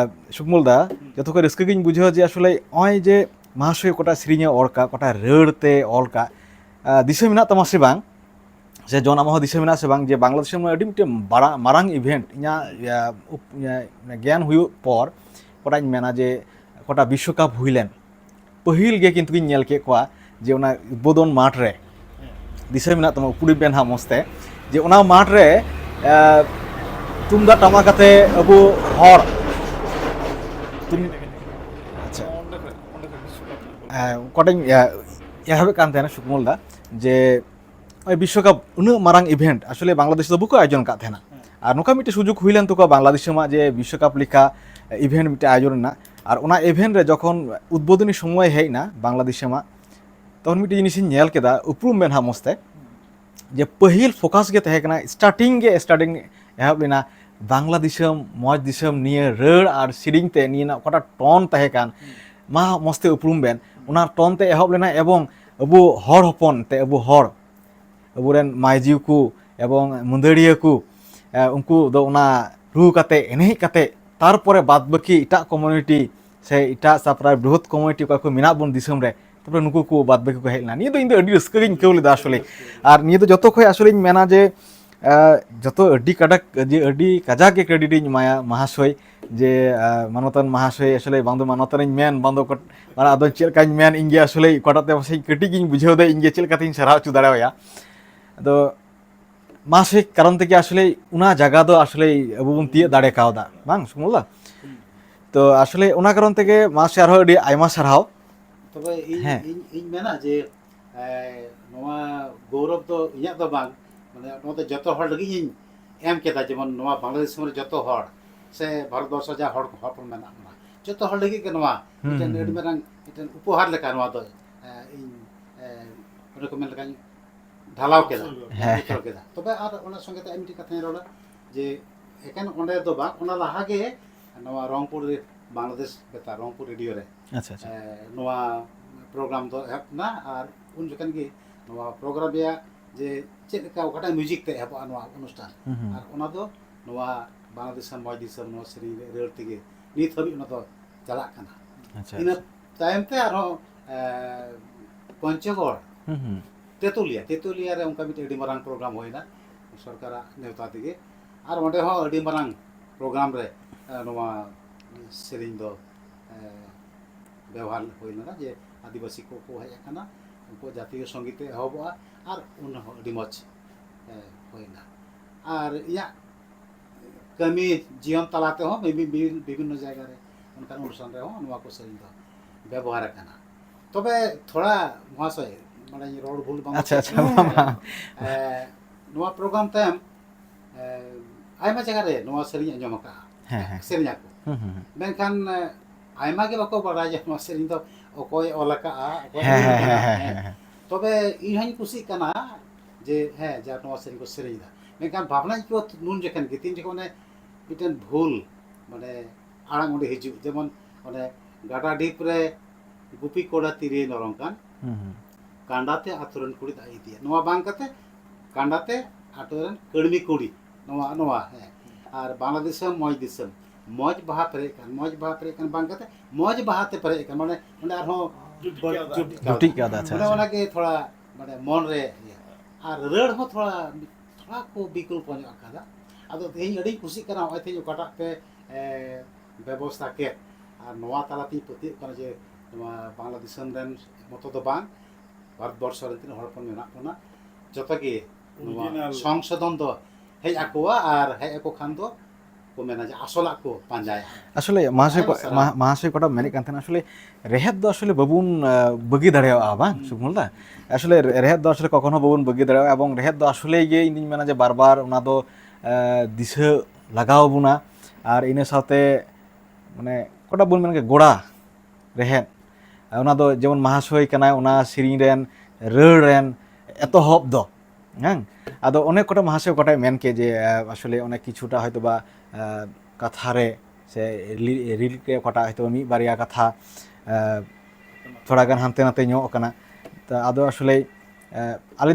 ᱥᱩᱠᱢᱩᱞ ᱫᱟ ᱡᱚᱛᱚ ᱠᱷᱚᱱ ᱨᱟᱹᱥᱠᱟᱹ ᱜᱤᱧ ᱵᱩᱡᱷᱟᱹᱣᱟ ᱡᱮ ᱟᱥᱚᱞᱮ ᱱᱚᱜᱼᱚᱭ ᱡᱮ মহাশয় কটা সিরিঞ্জে অলকা কটা রড়তে অলকা দিশা মেনা তামা সে বাং সে জন আমহ দিশা মেনা সে বাং যে বাংলাদেশের মধ্যে আডি মিটে মারাং ইভেন্ট ইᱧᱟ জ্ঞান হুᱭᱩᱜ পর কটাñ মেনা যে কটা বিশ্বকাপ হুইলেন পহিল গে কিন্তু ইᱧ ᱧᱮᱞ কে কোয়া যে ওনা উদ্বোধন মাঠ রে দিশা মেনা তামা পুরি বেন হা মস্তে যে ওনা মাঠ রে তুমদাগ টামাকাতে আবু হর আচ্ছা কটাñ এভাবে কান তেনা সুকমল দা যে ওই বিশ্বকাপ উনাগ মারাং ইভেন্ট আসলে বাংলাদেশ তো বুকো আয়োজন কাত তেনা আর নোকা মিটে সুযোগ হুইলেন তো বাংলাদেশ মা যে বিশ্বকাপ লেখা ইভেন্ট মিটে আয়োজন না আর ওনা ইভেন্ট রে যখন উদ্বোধনী সময় হেই না বাংলাদেশ মা তখন মিটে জিনিস ᱧᱮᱞ কেদা উপরুম বেন হা মস্তে যে পহিল ফোকাস গে তাহে কানা স্টার্টিং এহব লেনা বাংলা দিশম মজ দিশম নিয়ে রড় আর সিরিং তে নিয়ে না কটা টন তাহে কান মা মস্তে উপরুম বেন ওনা টন তে এহব লেনা এবং আবু হর হপন তে আবু হর আবুরেন মাইজিউ কু এবং মুন্দাড়িয়া কু উনকু দো ওনা রু কাতে এনহেই কাতে তারপরে বাদ বাকি ইটা কমিউনিটি সে ইটা সাপ্রায় বৃহৎ কমিউনিটি কো মিনা বন দিশম রে তারপরে নুকু কু বাদ বাকি কো হেলনা নিয়ে তো ইন আডি ᱨᱟᱹᱥᱠᱟᱹ ᱜᱤᱧ ᱠᱮᱣ ᱞᱮᱫᱟ আসলে আর নিয়ে তো যত কই আসলে ইᱧ মেনা যে যত আডি কাডাক যে আডি কাজাক গে ক্রেডিট ইᱧ মায়া মহাশয় যে মানতান মহাশয় আসলে বাংদো মানতান ইᱧ মেন বাংদো মানে আদো চেল কাñ মেন ইᱧ গে আসলে কটাতে বসে কাটি গিኝ বুঝাও দে ইᱧ গে চেল কাতিñ সারাও চু দাঁড়াওয়া আদো মাসে কারণ থেকে আসলে উনা জায়গা তো আসলে আবু বন দিয়ে দাঁড়ে কাওদা বাং সুমুল্লা তো আসলে ওনা কারণ থেকে মাসে আর আডি আইমা সারহাও তবে ইᱧ মেনা যে নোয়া গৌরব তো ইᱧᱟᱹᱜ ᱫᱚ ᱵᱟᱝ মানে ᱱᱚᱣᱟ ᱫᱚ ᱡᱚᱛᱚ ᱦᱚᱲ ᱞᱟᱹᱜᱤᱫ ᱤᱧ ᱮᱢ ᱠᱮᱫᱟ ᱡᱮᱢᱚᱱ ᱱᱚᱣᱟ ᱵᱟᱝᱞᱟᱫᱮᱥ ᱨᱮ ᱡᱚᱛᱚ ᱦᱚᱲ ᱥᱮ ᱵᱷᱟᱨᱚᱛᱵᱚᱨᱥᱚ ᱡᱟ ᱦᱚᱲ ᱦᱚᱯᱚᱱ ᱢᱮᱱᱟᱜ ᱵᱚᱱᱟ ᱡᱚᱛᱚ ᱦᱚᱲ ᱞᱟᱹᱜᱤᱫ ᱜᱮ ᱱᱚᱣᱟ ᱢᱤᱫᱴᱮᱱ ᱟᱹᱰᱤ ᱢᱟᱨᱟᱝ ᱢᱤᱫᱴᱮᱱ ᱩᱯᱚᱦᱟᱨ ᱞᱮᱠᱟ ᱱᱚᱣᱟ ᱫᱚ ᱤᱧ ᱚᱱᱟ ᱠᱚ ᱢᱮᱱ ᱞᱮᱠᱟᱧ ঢালাও কেদা উত্তর কেদা তবে আর ওনার সঙ্গে তে আমি মিটি কথাই রোলা যে এখানে ওঁডে ᱫᱚ ᱵᱟᱝ ᱚᱱᱟ ᱞᱟᱦᱟ ᱜᱮ ᱱᱚᱣᱟ ᱨᱚᱝᱯᱩᱨ বাংলাদেশ বেতা রংপুর রেডিও রে আচ্ছা আচ্ছা ᱱᱚᱣᱟ ᱯᱨᱳᱜᱨᱟᱢ ᱫᱚ ᱮᱦᱚᱵ ᱱᱟ ᱟᱨ ᱩᱱ ᱡᱚᱠᱷᱚᱱ ᱜᱮ ᱱᱚᱣᱟ ᱯᱨᱳᱜᱨᱟᱢ ᱨᱮᱭᱟᱜ ᱡᱮ ᱪᱮᱫ ᱞᱮᱠᱟ ᱚᱠᱟᱴᱟᱜ ᱢᱤউজিᱠ তে এহᱚᱵᱚᱜᱼᱟ ᱱᱚᱣᱟ ᱚᱱᱩᱥᱴᱷᱟᱱ ᱟᱨ ᱚᱱᱟ ᱫᱚ ᱱᱚᱣᱟ বাংলাদেশ ময় দিশম ᱱᱚᱣᱟ ᱥᱮᱨᱮᱧ ᱨᱟᱹᱲ ᱛᱮᱜᱮ ᱱᱤᱛ ᱦᱟᱹᱵᱤᱡ ᱚᱱᱟ ᱫᱚ ᱪᱟᱞᱟᱜ ᱠᱟᱱᱟ আচ্ছা ᱤᱱᱟᱹ ᱛᱟᱭᱚᱢ তে ᱟᱨᱦᱚᱸ পঞ্চগড় তেতুলিয়া রে ᱚᱱᱠᱟ ᱢᱤᱫᱴᱮᱱ ᱟᱹᱰᱤ ᱢᱟᱨᱟᱝ ᱯᱨᱳᱜᱨᱟᱢ ᱦᱩᱭᱱᱟ ᱥᱚᱨᱠᱟᱨᱟᱜ ᱱᱮᱣᱛᱟ ᱛᱮᱜᱮ ᱟᱨ ᱚᱸᱰᱮ ᱦᱚᱸ ᱟᱹᱰᱤ ᱢᱟᱨᱟᱝ ᱯᱨᱳᱜᱨᱟᱢ ᱨᱮ ᱱᱚᱣᱟ ᱥᱮᱨᱮᱧ ᱫᱚ ব্যবহার হইল না যে আদিবাসী কো হেজ আকানা উনকু জাতীয় সঙ্গীতে এহবᱚᱜᱼᱟ আর উন আᱹᱰᱤ মজ হইনা আর ইয়া কামি জীবন তালাতে হো বিভিন্ন জায়গা রে উনকার অনুষ্ঠান রে হো নোয়া কো সেরিং দো ব্যবহার আকানা তবে থোড়া মহাশয় মানে রোড ভুল বাং আচ্ছা আচ্ছা নোয়া প্রোগ্রাম তাম আইমা জায়গা রে নোয়া সেরিং আঞ্জম আকা হ্যাঁ হ্যাঁ সেরিং আকো মেনখান আইমা গে বাকো বাড়াই যে নোয়া সেরিং দো অকয় অলাকা অকয় তবে ইহানি খুশি কানা যে হ্যাঁ যা নোয়া সেরিং কো সেরিং দা মেনখান ভাবনা কো নুন যেখান গিতিন যেখানে মিটেন ভুল মানে আড়াং ওঁডে হিজু যেমন মানে গাডা ডিপ রে গুপি কোড়া তিরে নরংকান কান্ডাতে আতরন কুড়ি দা ইদিয়া নোয়া বাং কাতে কান্ডাতে আতরন কড়মি কুড়ি নোয়া নোয়া হ্যাঁ আর বাংলাদেশ মজ বাহা পরে কান বাং কাতে মজ বাহাতে পরে কান মানে মানে আর হো জুটি কাদা আচ্ছা মানে ওনাকে থোড়া মানে মন রে আর রড় হো থোড়া কো বিকুল পঞ্জ আকাদা আদো তেই আড়ি খুশি কানা হয় তেই ওকাটা পে ব্যবস্থা কে আর নোয়া তালাতি প্রতি কানা যে নোয়া বাংলাদেশ রেন মতো তো বাং ভারতবর্ষ রে তিন হড়পন মেনা কোনা যতগে সংশোধন তো হেই আকোয়া আর হেই আকো খান তো কো মেনা যে আসল আকো পাঞ্জায় আসলে মহাশয় কটা মেনে কান থানা আসলে রেহেদ দো আসলে বাবুন বগি দাঁড়াওয়া বাং সুকমুলদা আসলে রেহেদ দো আসলে কখনো বাবুন বগি দাঁড়াওয়া এবং রেহেদ দো আসলে গিয়ে ইঞ্জিন মেনা যে বারবার ওনা দো ᱫᱤᱥᱟᱹ ᱞᱟᱜᱟᱣ ᱵᱚᱱᱟ ᱟᱨ ᱤᱱᱟᱹ ᱥᱟᱶᱛᱮ ᱢᱟᱱᱮ ᱚᱠᱟᱴᱟᱜ ᱵᱚᱱ ᱢᱮᱱ ᱜᱚᱲᱟ ᱨᱮᱦᱮᱫ ᱚᱱᱟ ᱫᱚ ᱡᱮᱢᱚᱱ ᱢᱟᱦᱟᱥᱚᱭ ᱠᱟᱱᱟᱭ ᱚᱱᱟ ᱥᱮᱨᱮᱧ ᱨᱮᱱ ᱨᱟᱹᱲ ᱨᱮᱱ ᱮᱛᱚᱦᱚᱵ ᱫᱚ ᱦᱮᱸ ᱟᱫᱚ ᱚনেক ᱠᱚᱴᱟ ᱢᱟᱦᱟᱥᱚᱭ ᱚᱠᱟᱴᱟᱜ ᱢᱮᱱ ᱠᱮ ᱡᱮ আসলে অনেক কিছুটা হয়তো বা কাথা রে সে রিল কে অকাটা হয়তো মিদ বারিয়া কাথা থোড়া গান হানতে নাতে ᱧᱚᱜ ᱠᱟᱱᱟ তা আদো আসলে আলে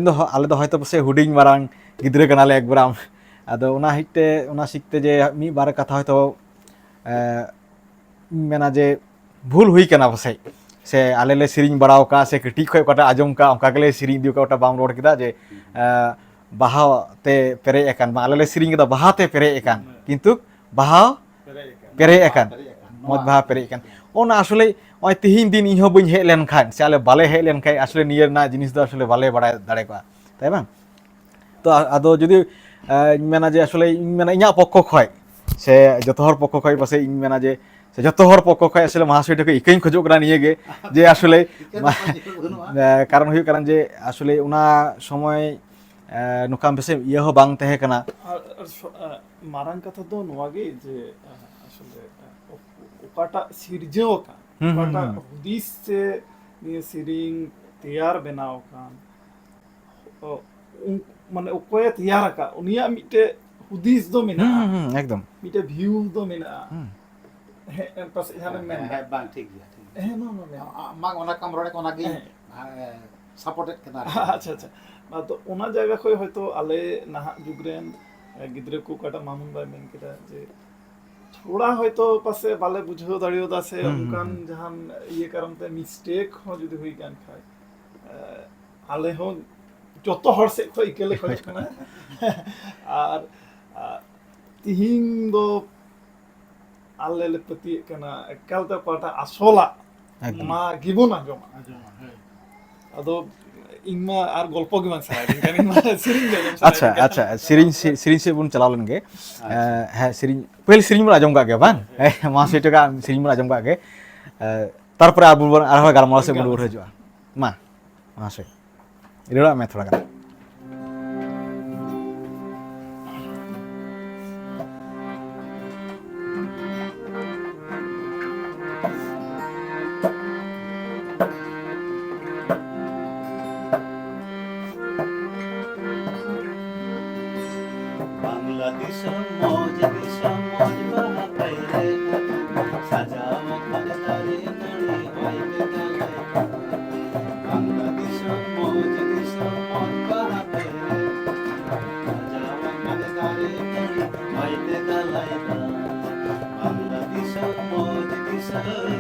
ᱫᱚ হয়তো পাশে হুডিং মারাং গিদ্রে কানালে একবারাম আদো ওনা হিটতে ওনা শিখতে যে মিদ বার কথা হয়তো মেনা যে ভুল হুই কানা পাশে সে আলে লে সিরিং বাড়াও কা সে ᱠᱟᱹᱴᱤᱡ ᱠᱷᱚᱡ ᱚᱠᱟᱴᱟᱜ ᱟᱸᱡᱚᱢ ᱠᱟ ᱚᱱᱠᱟ ᱜᱮᱞᱮ ᱥᱤᱨᱤᱧ ᱤᱫᱤ ᱠᱟ ᱚᱠᱟᱴᱟᱜ ᱵᱟᱢ ᱨᱚᱲ ᱠᱮᱫᱟ ᱡᱮ ᱵᱟᱦᱟতে ᱯᱮᱨᱮᱡ ᱟᱠᱟᱱ ᱵᱟ ᱟᱞᱮ ᱞᱮ ᱥᱤᱨᱤᱧ ᱠᱮᱫᱟ ᱵᱟᱦᱟতে ᱯᱮᱨᱮᱡ ᱟᱠᱟন ᱠᱤᱱᱛᱩ ᱵᱟᱦᱟ ᱯᱮᱨᱮᱡ ᱟᱠᱟন ᱢᱚᱡᱽ ᱵᱟᱦᱟ ᱯᱮᱨᱮᱡ ᱟᱠᱟন ᱚᱱᱟ আসলে ᱚᱭ ᱛᱤᱦᱤᱧ ᱫᱤᱱ ᱤᱧ ᱦᱚᱸ ᱵᱟᱹᱧ ᱦᱮᱡ ᱞᱮᱱ ᱠᱷᱟᱱ ᱥᱮ ᱟᱞᱮ ᱵᱟᱞᱮ ᱦᱮᱡ ᱞᱮᱱ ᱠᱷᱟᱱ আসলে ᱱᱤᱭᱟᱹ ᱨᱮᱱᱟᱜ ᱡᱤᱱᱤᱥ ᱫᱚ আসলে ᱵᱟᱞᱮ ᱵᱟᱲᱟᱭ ᱫᱟᱲᱮ ᱠᱚᱜᱼᱟ তাই ᱵᱟᱝ তো ᱟᱫᱚ ᱡᱩᱫᱤ ᱤᱧ ᱢᱮᱱᱟ ᱡᱮ আসলে ᱤᱧ ᱢᱮᱱᱟ ᱤᱧᱟᱹᱜ ᱯᱚᱠᱠᱷᱚ ᱠᱷᱚᱡ ᱥᱮ ᱡᱚᱛᱚ ᱦᱚᱲ ᱯᱚᱠᱠᱷᱚ ᱠᱷᱚᱡ ᱯᱟᱥᱮ ᱤᱧ ᱢᱮᱱᱟ ᱡᱮ ᱥᱮ ᱡᱚᱛᱚ ᱦᱚᱲ ᱯᱚᱠᱠᱷᱚ ᱠᱷᱚᱡ আসলে মহাশয় ᱴᱷᱮᱱ ᱤᱠᱟᱹᱧ ᱠᱷᱚᱡᱚᱜ ᱠᱟᱱᱟ ᱱᱤᱭᱟᱹ ᱜᱮ ᱡᱮ আসলে কারণ ᱦᱩᱭᱩᱜ ᱠᱟᱱᱟ ᱡᱮ আসলে ᱚᱱᱟ ᱥᱚᱢᱚᱭ ᱱᱚᱝᱠᱟᱱ ᱵᱮᱥᱮ ᱤᱭᱟᱹ ᱦᱚᱸ ᱵᱟᱝ ᱛᱟᱦᱮᱸ ᱠᱟᱱᱟ ᱢᱟᱨᱟᱝ ᱠᱟᱛᱷᱟ ᱫᱚ ᱱᱚᱣᱟ ᱜᱮ ᱡᱮ আসলে ᱚᱠᱟᱴᱟᱜ ᱥᱤᱨᱡᱟᱹᱣ ᱟᱠᱟᱱ ᱚᱠᱟᱴᱟᱜ ᱦᱩᱫᱤᱥ ᱥᱮ ᱱᱤᱭᱟᱹ ᱥᱮᱨᱮᱧ ᱛᱮᱭᱟᱨ ᱵᱮᱱᱟᱣ ᱟᱠᱟᱱ মানে ᱚᱠᱚᱭᱮ ᱛᱮᱭᱟᱨ ᱟᱠᱟᱫ ᱩᱱᱤᱭᱟᱜ ᱢᱤᱫᱴᱮᱡ ᱦᱩᱫᱤᱥ ᱫᱚ ᱢᱮᱱᱟᱜᱼᱟ একদম ᱢᱤᱫᱴᱮᱡ ᱵᱷᱤᱭᱩ ᱫᱚ ᱢᱮᱱᱟᱜᱼᱟ ᱦᱮᱸ ᱯᱟᱥᱮᱡ ᱡᱟᱦᱟᱸ ᱢᱮᱱ ᱦᱮᱸ ᱵᱟᱝ ᱴᱷᱤক ᱜᱮᱭᱟ ᱴᱷᱤᱠ ᱜᱮᱭᱟ ᱦᱮᱸ ᱱᱚ ᱟᱢᱟᱜ ᱚᱱᱟ ᱠᱟᱢ ᱨᱚᱲ ᱚᱱᱟ ᱜᱮ সাপোর্টেড ᱠᱟᱱᱟ ᱟᱪᱪᱷᱟ ᱟᱪᱪᱷᱟ ᱟᱫᱚ ᱚᱱᱟ ᱡᱟᱭᱜᱟ ᱠᱷᱚᱡ ᱦᱚᱭᱛᱳ ᱟᱞᱮ ᱱᱟᱦᱟᱜ ᱡᱩᱜᱽ ᱨᱮᱱ ᱜᱤᱫᱽᱨᱟᱹ ᱠᱚ ᱚᱠᱟᱴᱟᱜ ᱢᱟᱢᱩᱱ ᱵᱟᱭ ᱢᱮᱱ ᱠᱮᱫᱟ ᱡᱮ ᱛᱷᱚᱲᱟ ᱦᱚᱭতো ᱯᱟᱥᱮ ᱵᱟᱞᱮ ᱵᱩᱡᱷᱟᱹᱣ ᱫᱟᱲᱮᱭᱟᱫᱟ ᱥᱮ ᱚᱱᱠᱟᱱ ᱡᱟᱦᱟᱱ ᱤᱭᱟᱹ ᱠᱟᱨᱚᱱ ᱛᱮ ᱢᱤᱥᱴᱮᱠ ᱦᱚᱸ ᱡᱩᱫᱤ ᱦᱩᱭ ᱠᱟᱱ ᱠᱷᱟᱡ ᱟᱞᱮ ᱦᱚᱸ ᱡᱚᱛᱚ ᱦᱚᱲ ᱥᱮᱫ ᱠᱷᱚᱡ ᱤᱠᱟᱹ ᱞᱮ ᱠᱷᱚᱡᱚᱜ ᱠᱟᱱᱟ ᱟᱨ ᱛᱤᱦᱤᱧ ᱫᱚ ᱟᱞᱮ ᱞᱮ ᱯᱟᱹᱛᱭᱟᱹᱜ ᱠᱟᱱᱟ ᱮᱠᱟᱞᱛᱮ ᱚᱠᱟᱴᱟᱜ ᱟᱥᱚᱞᱟᱜ ᱚᱱᱟ ᱜᱮᱵᱚᱱ ᱟᱸᱡᱚᱢᱟ ᱟᱫᱚ ᱤᱧ ᱢᱟ ᱟᱨ ᱜᱚᱞᱯᱚ ᱜᱮ ᱵᱟᱝ ᱥᱟᱱᱟᱭᱤᱫᱤᱧ ᱠᱟᱱᱟ ᱤᱧ ᱢᱟ ᱥᱮᱨᱮᱧ ᱜᱮ ᱟᱸᱡᱚᱢ আচ্ছা ᱥᱟᱱᱟᱭᱤᱫᱤᱧ আচ্ছা সিরিঞ্জ সে ᱵᱚᱱ ᱪᱟᱞᱟᱣ ᱞᱮᱱ ᱜᱮ হ্যাঁ সিরিঞ্জ ᱯᱟᱹᱦᱤᱞ ᱥᱮᱨᱮᱧ ᱵᱚᱱ ᱟᱸᱡᱚᱢ ᱠᱟᱜ ᱜᱮᱭᱟ ᱵᱟᱝ মহাশয় ᱴᱟᱠᱟ ᱥᱮᱨᱮᱧ ᱵᱚᱱ ᱟᱸᱡᱚᱢ ᱠᱟᱜ ᱜᱮ তারপরে ᱟᱵᱚ ᱵᱚᱱ ᱟᱨᱦᱚᱸ ᱜᱟᱞᱢᱟᱨᱟᱣ ᱥᱮᱫ ᱵᱚᱱ ᱨᱩᱣᱟᱹᱲ ᱦᱤᱡᱩᱜᱼᱟ ᱢᱟ মহাশয় ᱨᱚᱲᱟᱜ ᱢᱮ ᱛᱷᱚᱲᱟ ᱜᱟᱱ বাংলাদেশের মজ দেশের মজ বালা পাইরে সাজাও খানে তারে নড়ি হইতে গেলে বাংলাদেশের মজ দেশের মজ বালা পাইরে সাজাও খানে তারে নড়ি হইতে গেলে বাংলাদেশের মজ দেশের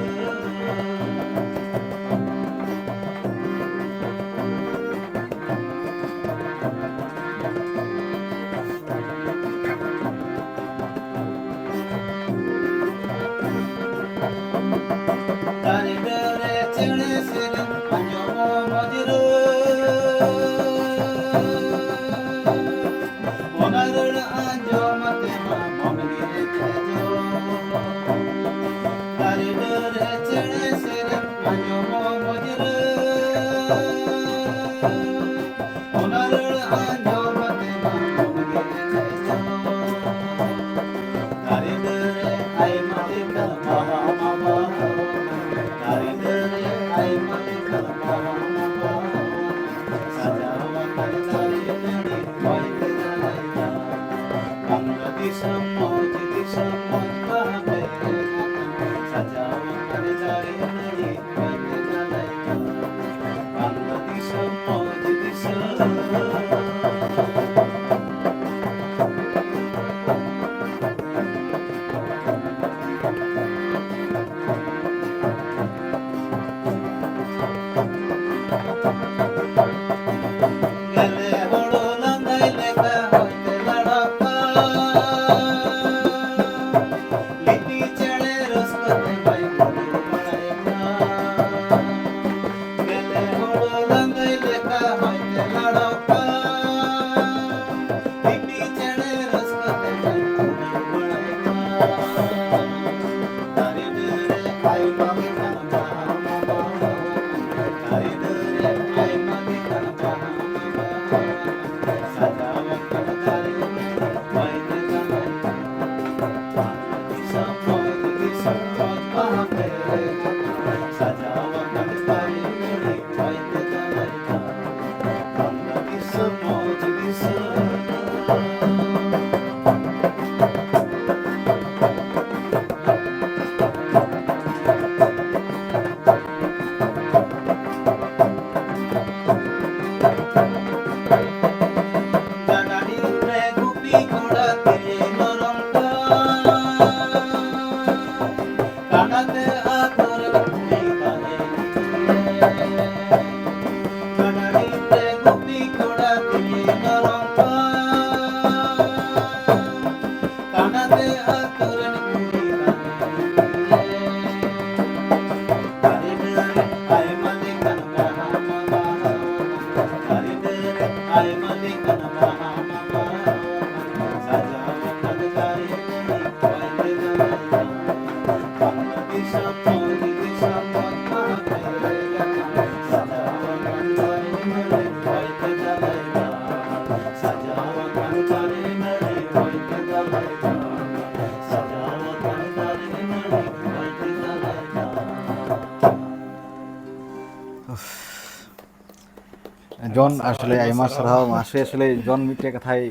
জন আসলে আইমা সারাও মাসে আসলে জন মিটে কথাই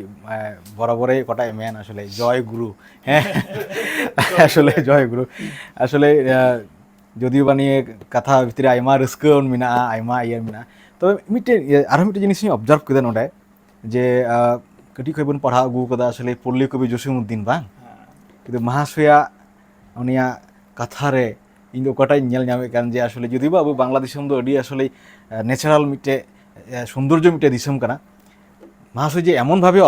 বরাবরই কটাই মেন আসলে জয় গুরু হ্যাঁ আসলে জয় গুরু আসলে যদিও বা নিয়ে কথা ভিতরে আইমা রিস্কন মিনা আইমা ইয়ার মিনা তবে মিটে আরো মিটে জিনিস আমি অবজার্ভ কেদা নোডে যে কটি কইবন পড়া আগু কদা আসলে পল্লী কবি জসিমউদ্দিন বাং কিন্তু মহাশয়া উনিয়াগ কাথা রে ᱤᱧ ᱫᱚ ᱚᱠᱟᱴᱟᱜ ᱧᱮᱞ ᱧᱟᱢᱮᱫ ᱠᱟᱱ ᱡᱮ ᱟᱥᱚᱞᱮ ᱡᱩᱫᱤ ᱵᱟ ᱟᱵᱚ ᱵᱟᱝᱞᱟ ᱫᱤᱥᱚᱢ ᱫᱚ ᱟᱹᱰᱤ ᱟᱥᱚᱞᱮ ন্যাচারাল মিটে সৌন্দর্য মিটে দিসম কানা মহাশয় যে এমন ভাবে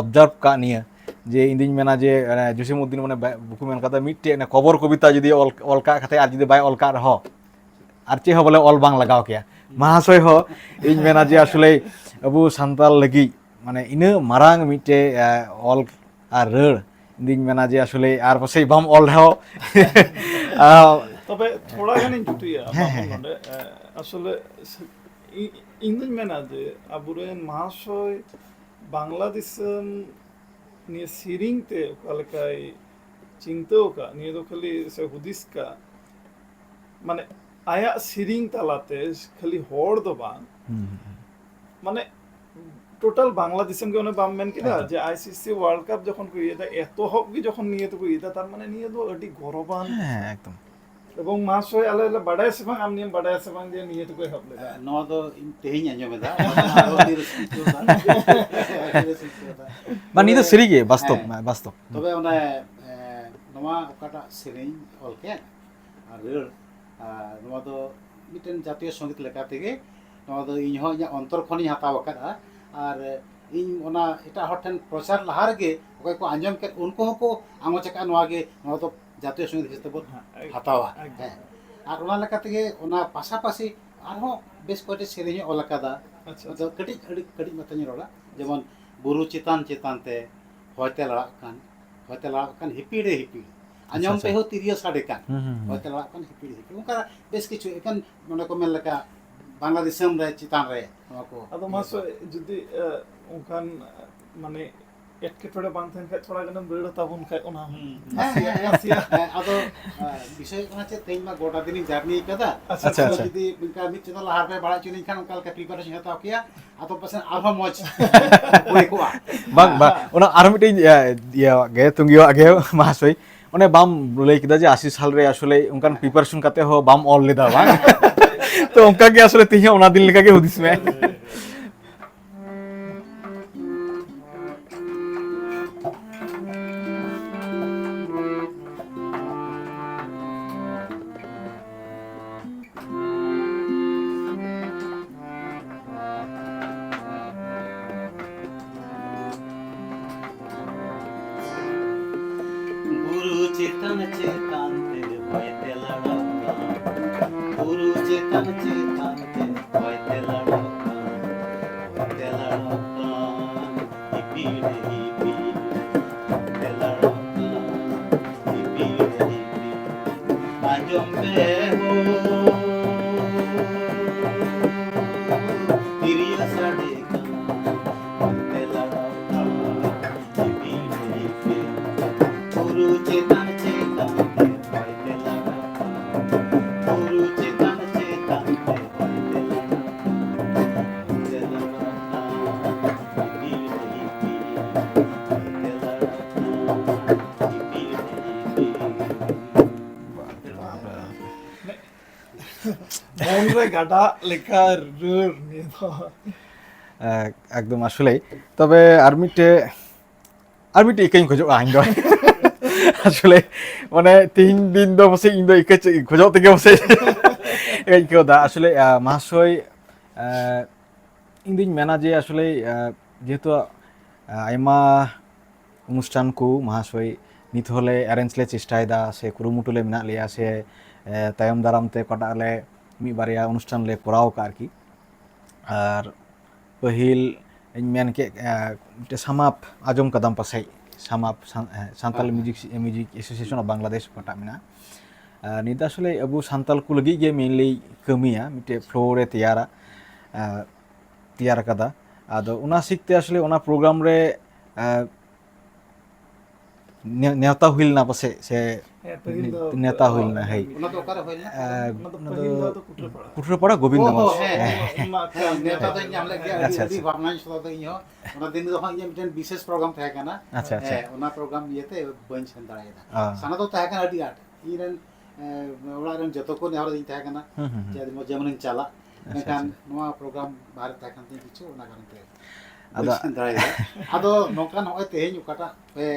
অবজার্ভ কা নিয়ে যে ইন্দিন মেনা যে জসিমউদ্দিন মানে বুকু মেন কাদা মিটে কবর কবিতা যদি অলকা খাতে আর যদি বাই অলকা রহ আর চে বলে অল বাং লাগাও কেয়া মহাশয় হ ইñ মেনা যে আসলে আবু সান্তাল লাগি মানে ইনা মারাং মিটে অল আর রড় ইন্দিন মেনা যে আসলে আর পাশে বাম অল রহ তবে থোড়া গানি জুটিয়া নডে আসলে ইংলিশ মেনা যে আবুরেন মহাশয় বাংলাদেশম নিয়ে সিরিংতে ওকালকাই চিন্তাও কা নিয়ে তো খালি সে হুদিস কা মানে আয়া সিরিং তালাতে খালি হড় দো বাং মানে টোটাল বাংলাদেশম কে ওনে বাম মেন কিনা যে আইসিসি ওয়ার্ল্ড কাপ যখন কইতা এত হক কি যখন নিয়ে তো কইতা তার মানে নিয়ে তো আডি গরবান হ্যাঁ একদম এবং মহাশয় আলে বাড়াই আছে বাং আমনি বাড়াই আছে বাং দিয়ে নিয়ে তো কই হবলে ᱱᱚᱣᱟ ᱫᱚ ᱤᱧ ᱛᱮᱦᱮᱧ ᱟᱸᱡᱚᱢᱮᱫᱟ বা নিতে সেরি গে বাস্তব বাস্তব তবে ᱚᱱᱮ ᱱᱚᱣᱟ ᱚᱠᱟᱴᱟᱜ ᱥᱮᱨᱮᱧ ᱚᱞ ᱠᱮᱫ ᱟᱨ ᱨᱟᱹᱲ ᱱᱚᱣᱟ ᱫᱚ ᱢᱤᱫᱴᱮᱱ ᱡᱟᱛᱤᱭᱚ ᱥᱚᱝᱜীᱛ ᱞᱮᱠᱟ ᱛᱮᱜᱮ ᱱᱚᱣᱟ ᱫᱚ ᱤᱧ ᱦᱚᱸ ᱤᱧᱟᱹᱜ ᱚᱱᱛᱚᱨ ᱠᱷᱚᱱᱤᱧ ᱦᱟᱛᱟᱣ ᱟᱠᱟᱫᱟ ᱟᱨ ᱤᱧ ᱚᱱᱟ ᱮᱴᱟᱜ ᱦᱚᱲ ᱴᱷᱮᱱ ᱯᱨᱚᱪᱟᱨ ᱞᱟᱦᱟ ᱨᱮᱜᱮ ᱚᱠᱚᱭ ᱠᱚ ᱟᱸᱡᱚᱢ ᱠᱮᱫ ᱩᱱᱠᱩ ᱦᱚᱸᱠᱚ ᱟᱸᱜᱚᱪ ᱟᱠᱟᱫᱼᱟ ᱱᱚᱣᱟ ᱜᱮ ᱱᱚᱣᱟ ᱫᱚ ᱡᱟᱛᱤᱭᱚ ᱥᱚᱝᱜীᱛ ᱦᱤᱥᱟᱹᱵ ᱛᱮᱵᱚᱱ ᱦᱟᱛᱟᱣᱟ ᱦᱮᱸ ᱟᱨ ᱚᱱᱟ ᱞᱮᱠᱟ ᱛᱮᱜᱮ ᱚᱱᱟ ᱯᱟᱥᱟᱯᱟᱥᱤ ᱟᱨᱦᱚᱸ ᱵᱮᱥ ᱠᱚᱭᱴᱟ ᱥᱮᱨᱮᱧ ᱚᱞ ᱟᱠᱟᱫᱟ ᱟᱫᱚ ᱠᱟᱹᱴᱤᱡ ᱠᱟᱹᱴᱤᱡ ᱢᱟᱛᱟᱧ ᱨᱚᱲᱟ ᱡᱮᱢᱚᱱ ᱵᱩᱨᱩ ᱪᱮᱛᱟᱱ ᱪᱮᱛᱟᱱ ᱛᱮ ᱦᱚᱭᱛᱮ ᱞᱟᱲᱟᱜ ᱠᱟᱱ ᱦᱤᱯᱤᱲᱮ ᱦᱤᱯᱤᱲ ᱟᱸᱡᱚᱢ ᱯᱮ ᱦᱚᱸ ᱛᱤᱨᱭᱳ ᱥᱟᱰᱮ ᱠᱟᱱ ᱦᱚᱭᱛᱮ ᱞᱟᱲᱟᱜ ᱠᱟᱱ ᱦᱤᱯᱤᱲ ᱦᱤᱯᱤᱲ ᱚᱱᱠᱟ ᱵᱮᱥ ᱠᱤᱪᱷᱩ ᱮᱠᱷᱟᱱ ᱱᱚᱰᱮ ᱠᱚ ᱢᱮᱱ ᱞᱮᱠᱟ বাংলা দিশম রে চিতান রে ᱱᱚᱣᱟ ᱠᱚ ᱟᱫᱚ ᱢᱟᱥᱚᱭ ᱡᱩᱫᱤ ᱚᱱᱠᱟᱱ ᱢᱟᱱᱮ ᱮᱴᱠᱮᱴᱚᱬᱮ ᱵᱟᱝ ᱛᱟᱦᱮᱱ ᱠᱷᱟᱡ ᱛᱷᱚᱲᱟ ᱜᱟᱱᱮᱢ ᱨᱟᱹᱲ ᱛᱟᱵᱚᱱ ᱠᱷᱟᱡ ᱚᱱᱟ ᱟᱫᱚ ᱵᱤᱥᱚᱭ ᱠᱟᱱᱟ ᱪᱮᱫ ᱛᱮᱦᱮᱧ ᱢᱟ ᱜᱚᱴᱟ ᱫᱤᱱᱤᱧ ᱡᱟᱨᱱᱤ ᱟᱠᱟᱫᱟ ᱟᱪᱪᱷᱟ ᱟᱪᱪᱷᱟ ᱡᱩᱫᱤ ᱚᱱᱠᱟ ᱢᱤᱫ ᱪᱟᱸᱫᱳ ᱞᱟᱦᱟ ᱨᱮ ᱵᱟᱲᱟᱭ ᱦᱚᱪᱚ ᱞᱤᱧ ᱠᱷᱟᱱ ᱚᱱᱠᱟ ᱞᱮᱠᱟ ᱯᱨᱤᱯᱟরেশন ᱦᱟᱛᱟᱣ ᱠᱮᱭᱟ ᱟᱫᱚ ᱯᱟᱥᱮᱡ ᱟᱨᱦᱚᱸ ᱢᱚᱡᱽ ᱦᱩᱭ ᱠᱚᱜᱼᱟ বাং বা ওনা আর মিটে ইয়া গে তুঙ্গিও আগে মহাশয় অনে বাম লই কিদা যে 80 সাল রে আসলে উনকান প্রিপারেশন কাতে হো বাম অল লেদা বাং তো উনকা কে আসলে তিহি ওনা দিন লেকা কে হুদিস মে গুরু চেতন চেতান্তে হইতে লড়কা গুরু চেতন চেতান্তে হইতে লড়কা হইতে লড়কা হিপিড়ে হিপিড়ে হইতে লড়কা হিপিড়ে হিপিড়ে আজম বে হো তিরিয় সাড়ে কান হইতে লড়কা হিপিড়ে হিপিড়ে গুরু চেতন চেতন্তে হইতে লড়কা গুরু চেতন চেতন্তে হইতে লড়কা হিপিড়ে হিপিড়ে হইতে লড়কা হিপিড়ে হিপিড়ে মন রে গাডা লেখা রুর নিয়ে তো একদম আসলে তবে আর্মিতে ইকাই খোঁজো আইন দয় আসলে মানে 3 দিন দো বসে ইন দো ইকাই খোঁজো থেকে বসে এই কেউ দা আসলে মহাশয় ইন্দিন মেনা যে আসলে যেহেতু আইমা অনুষ্ঠান কো মহাশয় নিত হলে অ্যারেঞ্জ লে চেষ্টায় দা সে কুরুমুটুলে মেনা লিয়া সে তায়ম দারামতে কটালে মি বারিয়া অনুষ্ঠান লে করাও কা আর কি আর পহিল মেন কে সামাপ আজম কাদাম পাসাই সামাপ Santal music association of Bangladesh কটা মিনা নিদা আসলে আবু সান্তাল কু লাগি গে মেইনলি কামিয়া মিটে ফ্লোরে তিয়ার কাদা আদো ওনা শিখতে আসলে ওনা প্রোগ্রাম রে नेवता हुई ना पासे से ᱦᱮᱸ ᱯᱟᱹᱦᱤᱞ ᱫᱚ नेता हुई ना है ᱚᱱᱟ ᱫᱚ ᱚᱠᱟᱨᱮ ᱦᱩᱭ ᱞᱮᱱᱟ? ᱚᱱᱟ ᱫᱚ ᱯᱟᱹᱦᱤᱞ ᱫᱚ ᱠᱩᱴᱨᱟᱹ ᱯᱟᱲᱟ कुटरे पड़ा गोविंद ᱳ मठ ᱦᱮᱸ ᱚᱱᱟ ᱦᱮᱸ ᱱᱮᱣᱛᱟ ᱟᱠᱷᱲᱟ ᱫᱚᱧ ᱧᱟᱢ ᱞᱮᱫ ᱜᱮᱭᱟ, ᱟᱹᱰᱤ ᱟᱪᱪᱷᱟ, ᱟᱹᱰᱤ ᱟᱪᱪᱷᱟ। ᱵᱷᱟᱵᱽᱱᱟᱧ ᱥᱚᱫᱚᱨ ᱫᱟ ᱤᱧ ᱦᱚᱸ ᱚᱱᱟ ᱫᱤᱱ ᱫᱚ ᱦᱟᱸᱜ ᱤᱧᱟᱹᱜ ᱢᱤᱫᱴᱮᱱ ᱵᱤᱥᱮᱥ ᱯᱨᱳᱜᱨᱟᱢ ᱛᱟᱦᱮᱸ ᱠᱟᱱᱟ। अच्छा अच्छा ᱦᱮᱸ ᱚᱱᱟ ᱯᱨᱳᱜᱨᱟম ᱤᱭᱟᱹᱛᱮ ᱵᱟᱹᱧ ᱥᱮᱱ ᱫᱟᱲᱮᱭᱟᱫᱟ। हाँ ᱥᱟᱱᱟ ᱫᱚ ᱛᱟᱦᱮᱸ ᱠᱟᱱᱟ ᱟᱹᱰᱤ ᱟᱸᱴ, ᱤᱧ ᱨᱮᱱ ᱚᱲᱟᱜ ᱨᱮᱱ ᱡᱚᱛᱚ ᱠᱚ ᱱᱮᱦᱚᱨ ᱤᱧ ᱛᱟᱦᱮᱸ ᱠᱟᱱᱟ ᱡᱮ ᱡᱮᱢᱚᱱᱤᱧ ᱪᱟᱞᱟᱜ, ᱢᱮᱱᱠᱷᱟन ᱱᱚᱣᱟ ᱯᱨᱳᱜᱨᱟম ᱵᱟᱦᱨᱮ ᱛᱟᱦᱮᱸ ᱠᱟᱱ ᱛᱤᱧ ᱠᱤᱪᱷᱩ ᱚᱱᱟ ᱠᱟᱨᱚᱱ ᱛᱮ ᱵᱟᱹᱧ ᱟᱫᱚ- ᱥᱮᱱ ᱫᱟᱲᱮᱭᱟᱫᱟ। ᱟᱫᱚ ᱱᱚᱝᱠᱟ ᱱᱚᱜᱼᱚᱭ ᱛᱮᱦᱮᱧ ᱚᱠᱟᱴᱟᱜ ᱯᱮ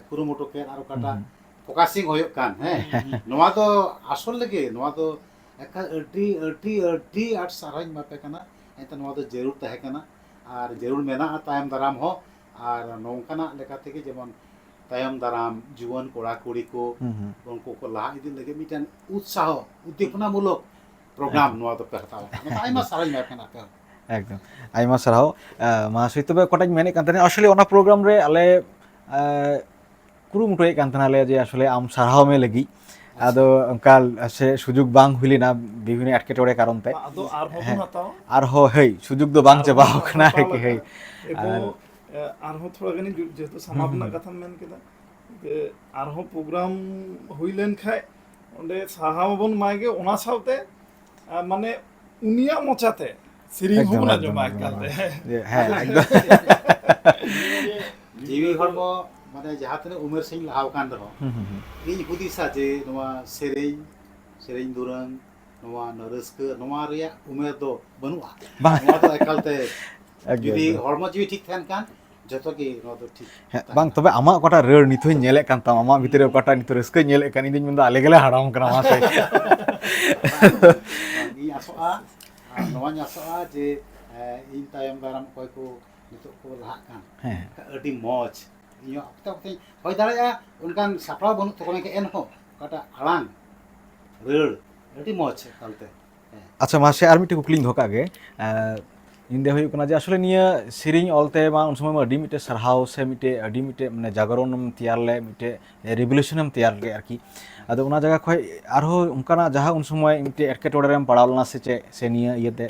ᱠᱩᱨᱩᱢᱩᱴᱩ ᱠᱮᱫ ᱟᱨ ᱚᱠᱟᱴᱟᱜ ᱯᱷᱳᱠᱟᱥᱤᱝ ᱦᱩᱭᱩᱜ ᱠᱟᱱ ᱦᱮᱸ, ᱱᱚᱣᱟ ᱫᱚ ᱟᱥᱚᱞ ᱞᱮᱜᱮ ᱱᱚᱣᱟ ᱫᱚ ᱮᱠᱟᱞ ᱟᱹᱰᱤ ᱟᱸᱴ ᱥᱟᱨᱦᱟᱣᱤᱧ ᱮᱢᱟᱯᱮ ᱠᱟᱱᱟ। ᱮᱱᱛᱮ ᱱᱚᱣᱟ ᱫᱚ ᱡᱟᱹᱨᱩᱲ ᱛᱟᱦᱮᱸ ᱠᱟᱱᱟ ᱟᱨ ᱡᱟᱹᱨᱩᱲ ᱢᱮᱱᱟᱜᱼᱟ ᱛᱟᱭᱚᱢ ᱫᱟᱨᱟᱢ ᱦᱚᱸ, ᱟᱨ ᱱᱚᱝᱠᱟᱱᱟᱜ ᱞᱮᱠᱟ ᱛᱮᱜᱮ ᱡᱮᱢᱚᱱ ᱛᱟᱭᱚᱢ ᱫᱟᱨᱟᱢ ᱡᱩᱣᱟᱹᱱ ᱠᱚᱲᱟ ᱠᱩᱲᱤ ko उनको को लाहा इदी लगे मिटन उत्साह उद्दीपनामूलक प्रोग्राम ᱱᱚᱣᱟ ᱫᱚᱯᱮ ᱦᱟᱛᱟᱣ ᱠᱟᱜᱼᱟ। ᱟᱭᱢᱟ ᱥᱟᱨᱦᱟᱣᱤᱧ ᱮᱢᱟᱯᱮ ᱠᱟᱱᱟ ᱟᱯᱮ ᱦᱚᱸ। एकदम आयमा साराव महाशय तबे कटाई मेने कान तने असले ओना प्रोग्राम रे आले कुरुमुटोय कान तनाले जे असले आम साराव में लगी आदो अंकाल से सुजुग बांग हुइलिना विभिन्न एटकेटोरे कारण ते ᱟᱫᱚ ᱟᱨᱦᱚᱸ ᱵᱚᱱ ᱦᱟᱛᱟᱣᱟ आरहो है सुजुग दो बांग चबाव कना है कि है এবং আরᱦᱚᱸ ᱛᱷᱚᱲᱟ ᱜᱟᱱᱤᱧ যেহেতু ᱥᱟᱢᱟᱯ ᱨᱮᱱᱟᱜ ᱠᱟᱛᱷᱟᱢ ᱢᱮᱱ ᱠᱮᱫᱟ, ᱡᱮ ᱟᱨᱦᱚᱸ ᱯᱨᱳᱜᱨᱟᱢ ᱦᱩᱭ ᱞᱮᱱ ᱠᱷᱟᱡ ᱚᱸᱰᱮ ᱥᱟᱦᱟᱣ ᱵᱚᱱ ᱮᱢᱟᱭ ᱜᱮ, ᱚᱱᱟ ᱥᱟᱶᱛᱮ ᱢᱟᱱᱮ ᱩᱱᱤᱭᱟᱜ ᱢᱚᱪᱟᱛᱮ ᱥᱮᱨᱮᱧ एकदम ᱦᱚᱸᱵᱚᱱ एकदम ᱟᱸᱡᱚᱢᱟ ᱮᱠᱟᱞᱛᱮ। है एकदम ᱡᱤᱣᱤ ᱦᱚᱲᱢᱚ ᱢᱟᱱᱮ ᱡᱟᱦᱟᱸ ᱛᱤᱱᱟᱹᱜ ᱩᱢᱮᱨ ᱥᱮᱧ ᱞᱟᱦᱟᱣ ᱟᱠᱟᱱ ᱨᱮᱦᱚᱸ ᱤᱧ ᱦᱩᱫᱤᱥᱟ ᱡᱮ ᱱᱚᱣᱟ ᱥᱮᱨᱮᱧ ᱫᱩᱨᱟᱹᱝ ᱱᱚᱣᱟ ᱨᱟᱹᱥᱠᱟᱹ ᱱᱚᱣᱟ ᱨᱮᱭᱟᱜ ᱩᱢᱮᱨ ᱫᱚ ᱵᱟᱹᱱᱩᱜᱼᱟ। ᱱᱚᱣᱟ ᱫᱚ ᱮᱠᱟᱞᱛᱮ ᱡᱩᱫᱤ ᱦᱚᱲᱢᱚ ᱡᱤᱣᱤ ᱴᱷᱤᱠ ᱛᱟᱦᱮᱱ ᱠᱷᱟᱱ ᱡᱚᱛᱚ ᱜᱮ ᱱᱚᱣᱟ ᱫᱚ ᱴᱷᱤक बांग तबे आमा कोटा रेर निथुई नेले कान ताम आमा भितरे कोटा नितो रस्के नेले कान इदिन मुंदा आले गेले हाराम कना महाशय ᱤᱧ ᱟᱥᱚᱜᱼᱟ ᱟᱨ ᱱᱚᱣᱟᱧ ᱟᱥᱚᱜᱼᱟ ᱡᱮ ᱤᱧ ᱛᱟᱭᱚᱢ ᱫᱟᱨᱟᱢ ᱚᱠᱚᱭ ᱠᱚ ᱱᱤᱛᱚᱜ ᱠᱚ ᱞᱟᱦᱟᱜ ᱠᱟᱱ ᱟᱹᱰᱤ ᱢᱚᱡᱽ ᱤᱧ ᱦᱚᱸ ᱚᱠᱛᱚ ᱚᱠᱛᱚᱧ ᱦᱳᱭ ᱫᱟᱲᱮᱭᱟᱜᱼᱟ ᱚᱱᱠᱟᱱ ᱥᱟᱯᱲᱟᱣ ᱵᱟᱹᱱᱩᱜ ᱛᱟᱠᱚ ᱢᱮᱱᱠᱷᱟᱱ ᱮᱱᱦᱚᱸ ᱚᱠᱟᱴᱟᱜ ᱟᱲᱟᱝ ᱨᱟᱹᱲ ᱟᱹᱰᱤ ᱢᱚᱡᱽ एकालते। अच्छा महाशय आर मिटे कुकलिंग धोका गे इनदे हुई कना जे असले निया सिरिंग ऑलते मा उन समय अडी मिटे सरहाव से मिटे अडी मिटे माने जागरणम तैयार ले मिटे रिवोल्यूशनम तैयार गे आरकी आदो उना जगह खय आरहो उनकाना जहां उन समय मिटे एटकेटोड़ेरम पड़ावलना से चे से निया इयते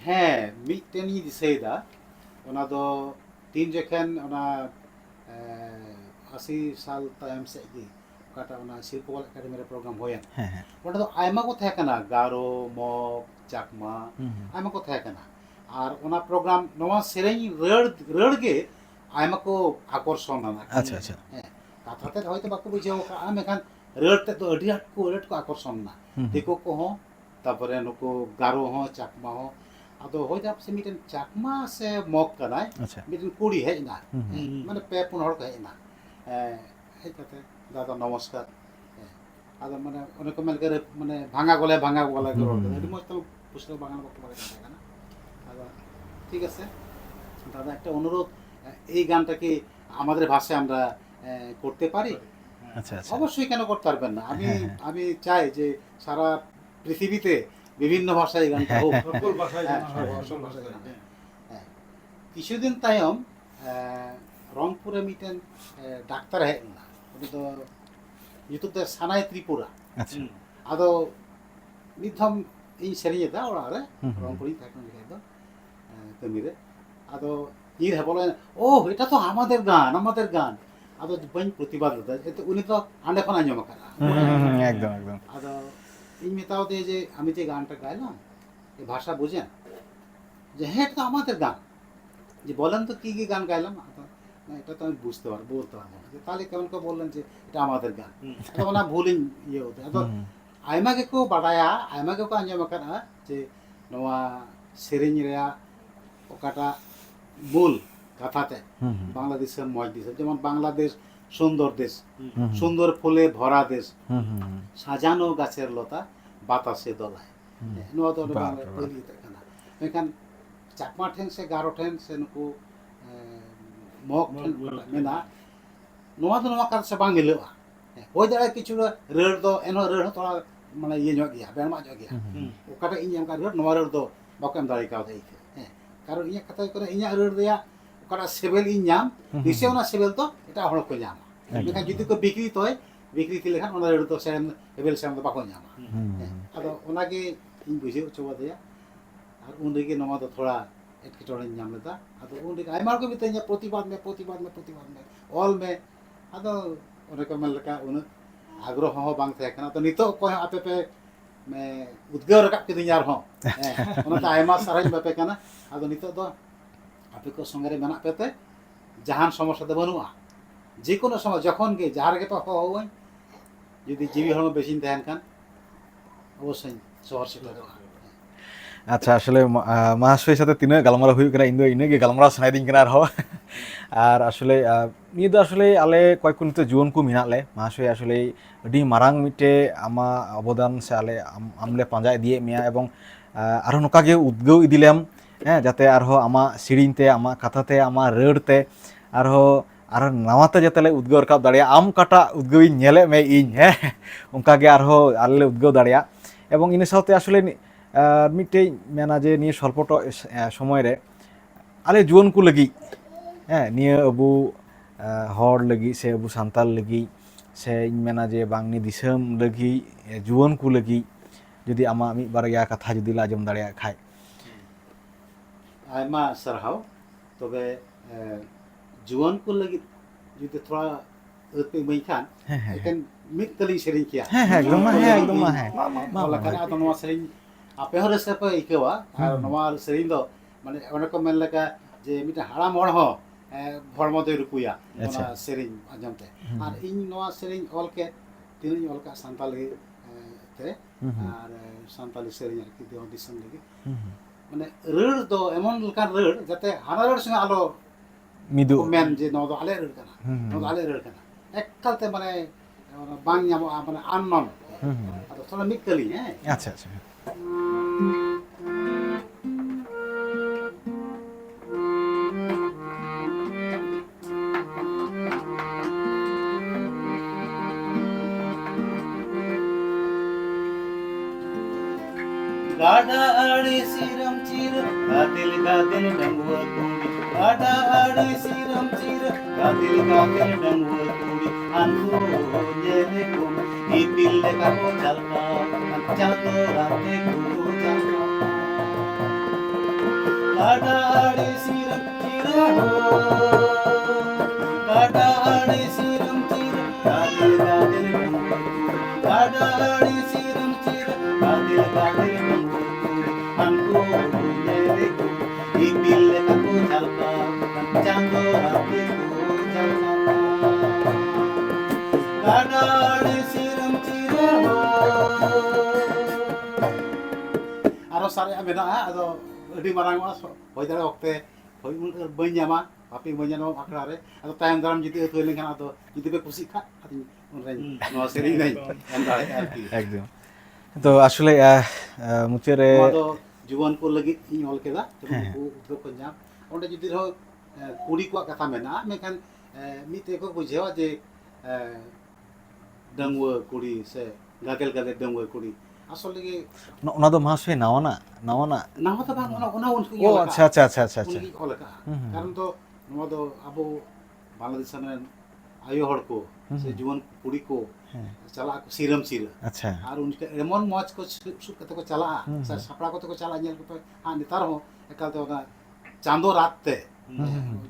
ᱦᱮᱸ ᱢᱤᱫᱴᱮᱱ ᱤᱧ ᱫᱤᱥᱟᱹᱭᱮᱫᱟ ᱚᱱᱟ ᱫᱚ ᱛᱤᱱ ᱡᱚᱠᱷᱚᱱ ᱚᱱᱟ 80 ᱥᱟᱞ ᱛᱟᱭᱚᱢ ᱥᱮᱫ ᱜᱮ ᱚᱠᱟᱴᱟᱜ ᱚᱱᱟ ᱥᱤᱞᱯᱚ ᱠᱚᱞᱟ ᱮᱠᱟᱰᱮᱢᱤ ᱨᱮ ᱯᱨᱳᱜᱨᱟᱢ ᱦᱩᱭᱮᱱ ᱚᱸᱰᱮ ᱫᱚ ᱟᱭᱢᱟ ᱠᱚ ᱛᱟᱦᱮᱸ ᱠᱟᱱᱟ ᱜᱟᱨᱳ ᱢᱚᱜᱽ ᱪᱟᱠᱢᱟ ᱟᱭᱢᱟ ᱠᱚ ᱛᱟᱦᱮᱸ ᱠᱟᱱᱟ ᱟᱨ ᱚᱱᱟ ᱯᱨᱳᱜᱨᱟᱢ ᱱᱚᱣᱟ ᱥᱮᱨᱮᱧ ᱨᱟᱹᱲ ᱜᱮ ᱟᱭᱢᱟ ᱠᱚ ᱟᱠᱚᱨᱥᱚᱱ ᱟᱱᱟ अच्छा अच्छा ᱦᱮᱸ ᱠᱟᱛᱷᱟ ᱛᱮᱫ ᱦᱚᱭᱛᱳ ᱵᱟᱠᱚ ᱵᱩᱡᱷᱟᱹᱣ ᱠᱟᱜᱼᱟ ᱢᱮᱱᱠᱷᱟन ᱨᱟᱹᱲ ᱛᱮᱫ ᱫᱚ ᱟᱹᱰᱤ ᱟᱸᱴ ᱠᱚ ᱟᱠᱚᱨᱥᱚᱱ ᱮᱱᱟ ᱫᱤᱠᱩ ᱠᱚᱦᱚᱸ ᱛᱟᱨᱯᱚᱨᱮ ᱱᱩᱠᱩ ᱜᱟᱨᱳ ᱦᱚᱸ ᱪᱟᱠᱢᱟ ᱦᱚᱸ ᱟᱫᱚ ᱦᱚᱭᱛᱳ ᱥᱮ ᱢᱤᱫᱴᱮᱱ ᱪᱟᱠᱢᱟ ᱥᱮ ᱢᱚᱜᱽ ᱠᱟᱱᱟᱭ ᱢᱤᱫᱴᱮᱱ ᱠᱩᱲᱤ ᱦᱮᱡ ᱮᱱᱟ ᱢᱟᱱᱮ 2-3 ᱦᱚᱲ ᱠᱚ ᱦᱮᱡ ᱮᱱᱟ ᱦᱮᱡ ᱠᱟᱛᱮ দাদা নমস্কার ᱟᱫᱚ ᱢᱟᱱᱮ ᱚᱱᱮ ᱠᱚ ᱢᱮᱱ ᱠᱮᱫᱟ ᱢᱟᱱᱮ ভাঙা গলায় কে রোল করে আᱹᱰᱤ মজা তো পুষ্কর বাংলা বক্তব্য বাড়ি কানা আদো ঠিক আছে দাদা একটা অনুরোধ এই গানটা কি আমাদের ভাষায় আমরা করতে পারি अच्छा अच्छा অবশ্যই কেন করতে পারবেন না আমি চাই যে সারা পৃথিবীতে বিভিন্ন ভাষায় এই গানটা হোক সকল ভাষায় সকল ভাষায় গান। কিছুদিন তায়ম রংপুরে মিটেন ডাক্তার হেজ না উনি তো ᱧᱩᱛᱩᱢ ᱛᱮ ᱥᱟᱱᱟᱭ ᱛᱨᱤᱯᱩᱨᱟ अच्छा ᱟᱫᱚ ᱢᱤᱫ ᱫᱷᱟᱣ ᱤᱧ ᱥᱮᱨᱮᱧᱮᱫᱟ ᱚᱲᱟᱜ ᱨᱮ রংপুরে থাকি ᱡᱚᱠᱷᱮᱡ ᱫᱚ ᱠᱟᱹᱢᱤᱨᱮ ᱟᱫᱚ ᱤᱧ ᱨᱮ বলে ও এটা তো আমাদের গান আদো বাᱧ প্রতিবাদ লেদা এতে উনি তো আন্ডে খন আঞ্জম আকারা एकदम एकदम আদো ইñ মেতাও দে যে আমি যে গানটা গাইলাম এই ভাষা বুঝেন যে হ্যাঁ এটা তো আমাদের গান যে বলেন তো কি কি গান গাইলাম না এটা তো আমি বুঝতে পারবো বলতে পারবো না তাহলে কেমন করে বললেন যে এটা আমাদের গান আদো ওনা ভুলিং ইয়ে হতে আদো আইমা গেকো বাড়ায়া আইমা গেকো আঞ্জম আকারা যে নোয়া সেরেኝ রেয়া ওকাটা মূল কথাতে বাংলাদেশের মজ দেশ যেমন বাংলাদেশ সুন্দর দেশ সুন্দর ফুলে ভরা দেশ সাজানো গাছের লতা বাতাসে দোলায় নোয়া তো বাংলা পলি কানা মেখান চাকমা ঠেন সে গারো ঠেন সে নুকু মগ ঠেন মেনা নোয়া তো নোয়া কার সে বাং মিলওয়া হই দাঁড়ায় কিছু রেড় দো এনো রেড় তোরা মানে ইয়ে ᱧᱚᱜ ᱜᱮᱭᱟ বেরমা ᱧᱚᱜ ᱜᱮᱭᱟ ওকাটা ইñ এম কা রেড় নোয়া রেড় দো বাকো এম দাঁড়াই কাও দেই কারণ ইᱧᱟᱹᱜ ᱠᱟᱛᱷᱟ ᱦᱩᱭᱩᱜ ᱠᱟᱱᱟ ᱤᱧᱟᱹᱜ ᱨᱟᱹᱲ ᱨᱮᱭᱟᱜ ᱚᱠᱟᱴᱟᱜ ᱥᱮᱵᱮᱞ ᱤᱧ ᱧᱟᱢ ᱱᱤᱥᱪᱚᱭ ᱚᱱᱟ ᱥᱮᱵᱮᱞ ᱫᱚ ᱮᱴᱟᱜ ᱦᱚᱲ ᱠᱚ ᱧᱟᱢᱟ ᱢᱮᱱᱠᱷᱟᱱ ᱡᱩᱫᱤ ᱠᱚ ᱵᱤᱠᱨᱤᱛᱤ ᱞᱮᱠᱷᱟᱱ ᱚᱱᱟ ᱨᱟᱹᱲ ᱫᱚ ᱥᱮᱵᱮᱞ ᱥᱮᱢ ᱫᱚ ᱵᱟᱠᱚ ᱧᱟᱢᱟ ᱟᱫᱚ ᱚᱱᱟᱜᱮ ᱤᱧ ᱵᱩᱡᱷᱟᱹᱣ ᱦᱚᱪᱚ ᱟᱫᱮᱭᱟ ᱟᱨ ᱩᱱ ᱨᱮᱜᱮ ᱱᱚᱣᱟ ᱫᱚ ᱛᱷᱚᱲᱟ ᱮᱴᱠᱮᱴᱚᱬᱮᱧ ᱧᱟᱢ ᱞᱮᱫᱟ ᱟᱫᱚ ᱩᱱ ᱨᱮᱜᱮ ᱟᱭᱢᱟ ᱦᱚᱲ ᱠᱚ ᱢᱤᱛᱟᱹᱧᱟ ᱯᱨᱚᱛᱤᱵᱟᱫ ᱢᱮ ᱚᱞ ᱢᱮ ᱟᱫᱚ ᱚᱱᱮ ᱠᱚ ᱢᱮᱱ ᱞᱮᱠᱟ ᱩᱱᱟᱹᱜ ᱟᱜᱽᱨᱚᱦᱚ ᱦᱚᱸ ᱵᱟᱝ ᱛᱟᱦᱮᱸ ᱠᱟᱱᱟ ᱛᱚ ᱱᱤᱛᱚᱜ ᱚᱠᱚᱭ ᱦᱚᱸ ᱟᱯᱮ ᱯᱮ ᱩᱫᱽᱜᱟᱹᱣ ᱨᱟᱠᱟᱵ ᱠᱤᱫᱤᱧᱟ ᱟᱨᱦᱚᱸ ᱚᱱᱟᱛᱮ ᱟᱭᱢᱟ ᱥᱟᱨᱦᱟᱣᱤᱧ ᱮᱢᱟᱯᱮ ᱠᱟᱱᱟ ᱟᱫᱚ ᱱᱤᱛᱚᱜ ᱫᱚ ᱟᱯᱮ ᱠᱚ ᱥᱚᱸᱜᱮ ᱨᱮ ᱢᱮᱱᱟᱜ ᱯᱮᱛᱮ ᱡᱟᱦᱟᱱ ᱥᱚᱢᱚᱥᱥᱟ ᱫᱚ ᱵᱟᱹᱱᱩᱜᱼᱟ ᱡᱮᱠᱳᱱᱳ ᱥᱚᱢᱚᱭ ᱡᱚᱠᱷᱚᱱ ᱜᱮ ᱡᱟᱦᱟᱸ ᱨᱮᱜᱮ ᱯᱮ ᱦᱚᱦᱚᱣᱟᱹᱧ ᱡᱩᱫᱤ ᱡᱤᱣᱤ ᱦᱚᱲᱢᱚ ᱵᱮᱥᱤᱧ ᱛᱟᱦᱮᱱ ᱠᱷᱟᱱ ᱚᱵᱚᱥᱥᱳᱧ ᱥᱚᱦᱚᱨ ᱥᱮᱴᱮᱨᱚᱜᱼᱟ ᱟᱪᱪᱷᱟ ᱟᱥᱚᱞᱮ মহাশয়ের সাথে তিনাᱹᱜ গালমারাও ᱦᱩᱭᱩᱜ ᱠᱟᱱᱟ ᱤᱧ ᱫᱚ ᱤᱱᱟᱹᱜ ᱜᱮ ᱜᱟᱞᱢᱟᱨᱟᱣ ᱥᱟᱱᱟᱭᱤᱫᱤᱧ ᱠᱟᱱᱟ ᱟᱨᱦᱚᱸ ᱟᱨ ᱟᱥᱚᱞᱮ ᱱᱤᱭᱟᱹ ᱫᱚ ᱟᱥᱚᱞᱮ ᱟᱞᱮ ᱚᱠᱚᱭ ᱠᱚ ᱱᱤᱛᱚᱜ ᱡᱩᱣᱟᱹᱱ ᱠᱚ ᱢᱮᱱᱟᱜ ᱞᱮ মহাশয় আসলে ᱟᱹᱰᱤ ᱢᱟᱨᱟᱝ ᱢᱤᱫᱴᱮᱡ ᱟᱢᱟᱜ ᱚᱵᱚᱫᱟᱱ ᱥᱮ ᱟᱞᱮ ᱟᱢᱞᱮ ᱯᱟᱸᱡᱟ ᱤᱫᱤᱭᱮᱫ ᱢᱮᱭᱟ ᱮᱵᱚᱝ ᱟᱨᱦᱚᱸ ᱱᱚᱝᱠᱟ ᱜᱮ ᱩᱫᱽᱜᱟᱹᱣ ᱤᱫᱤᱞᱮᱢ ᱦᱮᱸ ᱡᱟᱛᱮ ᱟᱨᱦᱚᱸ ᱟᱢᱟᱜ ᱥᱮᱨᱮᱧ ᱛᱮ ᱟᱢᱟᱜ ᱠᱟᱛᱷᱟ ᱛᱮ ᱟᱢᱟᱜ ᱨᱟᱹᱲ ᱛᱮ ᱟᱨᱦᱚᱸ ᱱᱟᱣᱟᱛᱮ ᱡᱟᱛᱮ ᱞᱮ ᱩᱫᱽᱜᱟᱹᱣ ᱨᱟᱠᱟᱵ ᱫᱟᱲᱮᱭᱟᱜ ᱟᱢ ᱚᱠᱟᱴᱟᱜ ᱩᱫᱽᱜᱟᱹᱣᱤᱧ ᱧᱮᱞᱮᱫ ᱢᱮ ᱤᱧ ᱦᱮᱸ ᱚᱱᱠᱟᱜᱮ ᱟᱨᱦᱚᱸ ᱟᱞᱮ ᱞᱮ ᱩᱫᱽᱜᱟᱹᱣ ᱫᱟᱲᱮᱭᱟᱜ এবং ᱤᱱᱟᱹ ᱥᱟᱶᱛᱮ আসলে মিটটেই মেনা যে নিয়ে স্বল্পটা সময় রে আলে জুয়ান কু লাগি হ্যাঁ নিয়ে আবু হর লাগি সে আবু সান্তাল লাগি সে মেনা যে বাংনি দিসম লাগি জুয়ান কু লাগি যদি আমা মিদ বারয়া কথা যদি লা আজম দাড়িয়া খায় ᱟᱭᱢᱟ ᱥᱟᱨᱦᱟᱣ ᱛᱚᱵᱮ ᱡᱩᱣᱟᱹᱱ ᱠᱚ ᱞᱟᱹᱜᱤᱫ ᱡᱩᱫᱤ ᱛᱷᱚᱲᱟ ᱟᱹᱛ ᱯᱮ ᱤᱢᱟᱹᱧ ᱠᱷᱟᱱ ᱮᱠᱮᱱ ᱢᱤᱫ ᱛᱟᱹᱞᱤᱧ ᱥᱮᱨᱮᱧ ᱠᱮᱭᱟ একদম মা হ্যাঁ একদম মা হ্যাঁ ᱚᱞ ᱟᱠᱟᱱᱟ ᱟᱫᱚ ᱱᱚᱣᱟ ᱥᱮᱨᱮᱧ ᱟᱯᱮ ᱦᱚᱸ ᱨᱟᱹᱥᱠᱟᱹ ᱯᱮ ᱟᱹᱭᱠᱟᱹᱣᱟ ᱟᱨ ᱱᱚᱣᱟ ᱥᱮᱨᱮᱧ ᱫᱚ ᱢᱟᱱᱮ ᱚᱱᱮ ᱠᱚ ᱢᱮᱱ ᱞᱮᱠᱟ ᱡᱮ ᱢᱤᱫᱴᱟᱝ ᱦᱟᱲᱟᱢ ᱦᱚᱲ ᱦᱚᱸ ᱦᱚᱲᱢᱚ ᱫᱚᱭ ᱨᱩᱠᱩᱭᱟ ᱚᱱᱟ ᱥᱮᱨᱮᱧ ᱟᱸᱡᱚᱢ ᱛᱮ ᱟᱨ ᱤᱧ ᱱᱚᱣᱟ ᱥᱮᱨᱮᱧ ᱚᱞ ᱠᱮᱫ ᱛᱤᱱᱟᱹᱜ ᱤᱧ ᱚᱞ ᱠᱟᱜ ᱥᱟᱱᱛᱟᱞᱤ তে আর সান্তালি সেরিং আর কি দেওয়া দিশম লাগি মানে রড় দো এমন লকার রড় যাতে হানা রড় সঙ্গে আলো মিদু মেন যে নদ আলে রড় কানা নদ আলে রড় কানা এককালতে মানে বাং নাম মানে আননন আর থোড়া মিকলি হ্যাঁ আচ্ছা আচ্ছা Gada adi siram chira, gadil gadil dangwa tumi. Gada adi siram chira, gadil gadil dangwa tumi. Anku jele kum, ipil leka ko jalka, chando rate ko jalka. Gada adi siram chira ho, gada adi siram chira, gadil gadil dangwa tumi. Gada adi siram chira, gadil gadil dangwa tumi. Anku jele kum, ipil leka ko jalka, chando rate ko jalka. Gada adi siram chira ho. আরো সারে মেনাᱜᱼᱟ ᱟᱫᱚ ᱟᱹᱰᱤ ᱢᱟᱨᱟᱝᱚᱜᱼᱟ ᱦᱳᱭ ᱫᱟᱲᱮ ᱚᱠᱛᱮ ᱦᱳᱭ ᱩᱱᱟᱹᱜ ᱵᱟᱹᱧ ᱧᱟᱢᱟ ᱦᱟᱯᱮ ᱵᱟᱹᱧ ᱧᱟᱢᱟ ᱟᱠᱷᱲᱟ ᱨᱮ ᱟᱫᱚ ᱛᱟᱭᱚᱢ ᱫᱟᱨᱟᱢ ᱡᱩᱫᱤ ᱟᱹᱛᱩ ᱦᱩᱭ ᱞᱮᱱᱠᱷᱟᱱ ᱟᱫᱚ ᱡᱩᱫᱤ ᱯᱮ ᱠᱩᱥᱤᱜ ᱠᱷᱟᱱ ᱟᱫᱚ ᱩᱱᱨᱮᱧ ᱱᱚᱣᱟ ᱥᱮᱨᱮᱧ ᱫᱚᱧ ᱮᱢ ᱫᱟᱲᱮᱭᱟᱜᱼᱟ ᱟᱨᱠᱤ একদম তো আসলে মুচারে ᱱᱚᱣᱟ ᱫᱚ ᱡᱩᱣᱟᱹᱱ ᱠᱚ ᱞᱟᱹᱜᱤᱫ ᱤᱧ ᱚᱞ ᱠᱮᱫᱟ ᱡᱮᱢᱚᱱ ᱩᱱᱠᱩ ᱩᱫᱽᱜᱟᱹᱣ ᱠᱚ ᱧᱟᱢ ᱚᱸᱰᱮ ᱡᱩᱫᱤ ᱨᱮᱦᱚᱸ ᱠᱩᱲᱤ ᱠᱚᱣᱟᱜ ᱠᱟᱛᱷᱟ ᱢᱮᱱᱟᱜᱼᱟ ᱢᱮᱱᱠᱷᱟন ᱢᱤᱫ ᱛᱮᱠᱚ ᱵᱩᱡᱷᱟᱹᱣᱟ ᱡᱮ ᱰᱟᱺᱜᱩᱣᱟᱹ ᱠᱩᱲᱤ ᱥᱮ ᱜᱟᱫᱮᱞ ᱜᱟᱫᱮᱞ ᱰᱟᱺᱜᱩᱣᱟᱹ ᱠᱩᱲি আসলে কি ওনা তো মহাশয় নাওয়ানা নাওয়ানা নাও তো বাং ওনা উনকু ও আচ্ছা আচ্ছা আচ্ছা আচ্ছা আচ্ছা উনকি ᱚᱞ ᱟᱠᱟᱜᱼᱟ ᱠᱟᱨᱚᱱ ᱫᱚ ᱱᱚᱣᱟ ᱫᱚ ᱟᱵᱚ ᱵᱟᱝᱞᱟᱫᱮশ ᱨᱮᱱ ᱟᱭᱳ ᱦᱚᱲ ᱠᱚ ᱥᱮ ᱡᱩᱣᱟᱹᱱ ᱠᱩᱲᱤ ᱠᱚ ᱪᱟᱞᱟᱜ ᱟᱠᱚ ᱥᱤᱨᱟᱹᱢ ᱥᱤᱨᱟᱹ আচ্ছা ᱟᱨ ᱩᱱᱠᱩ ᱮᱢᱚᱱ ᱢᱚᱡᱽ ᱠᱚ ᱥᱩᱫ ᱠᱟᱛᱮ ᱠᱚ ᱪᱟᱞᱟᱜᱼᱟ ᱥᱮ ᱥᱟᱯᱲᱟᱣ ᱠᱟᱛᱮ ᱠᱚ ᱪᱟᱞᱟᱜᱼᱟ ᱧᱮᱞ ᱠᱚᱯᱮ ᱱᱮᱛᱟᱨ ᱦᱚᱸ ᱮᱠᱟᱞᱛᱮ ᱚᱱᱟ ᱪᱟᱸᱫᱳ ᱨᱟᱛ ᱛᱮ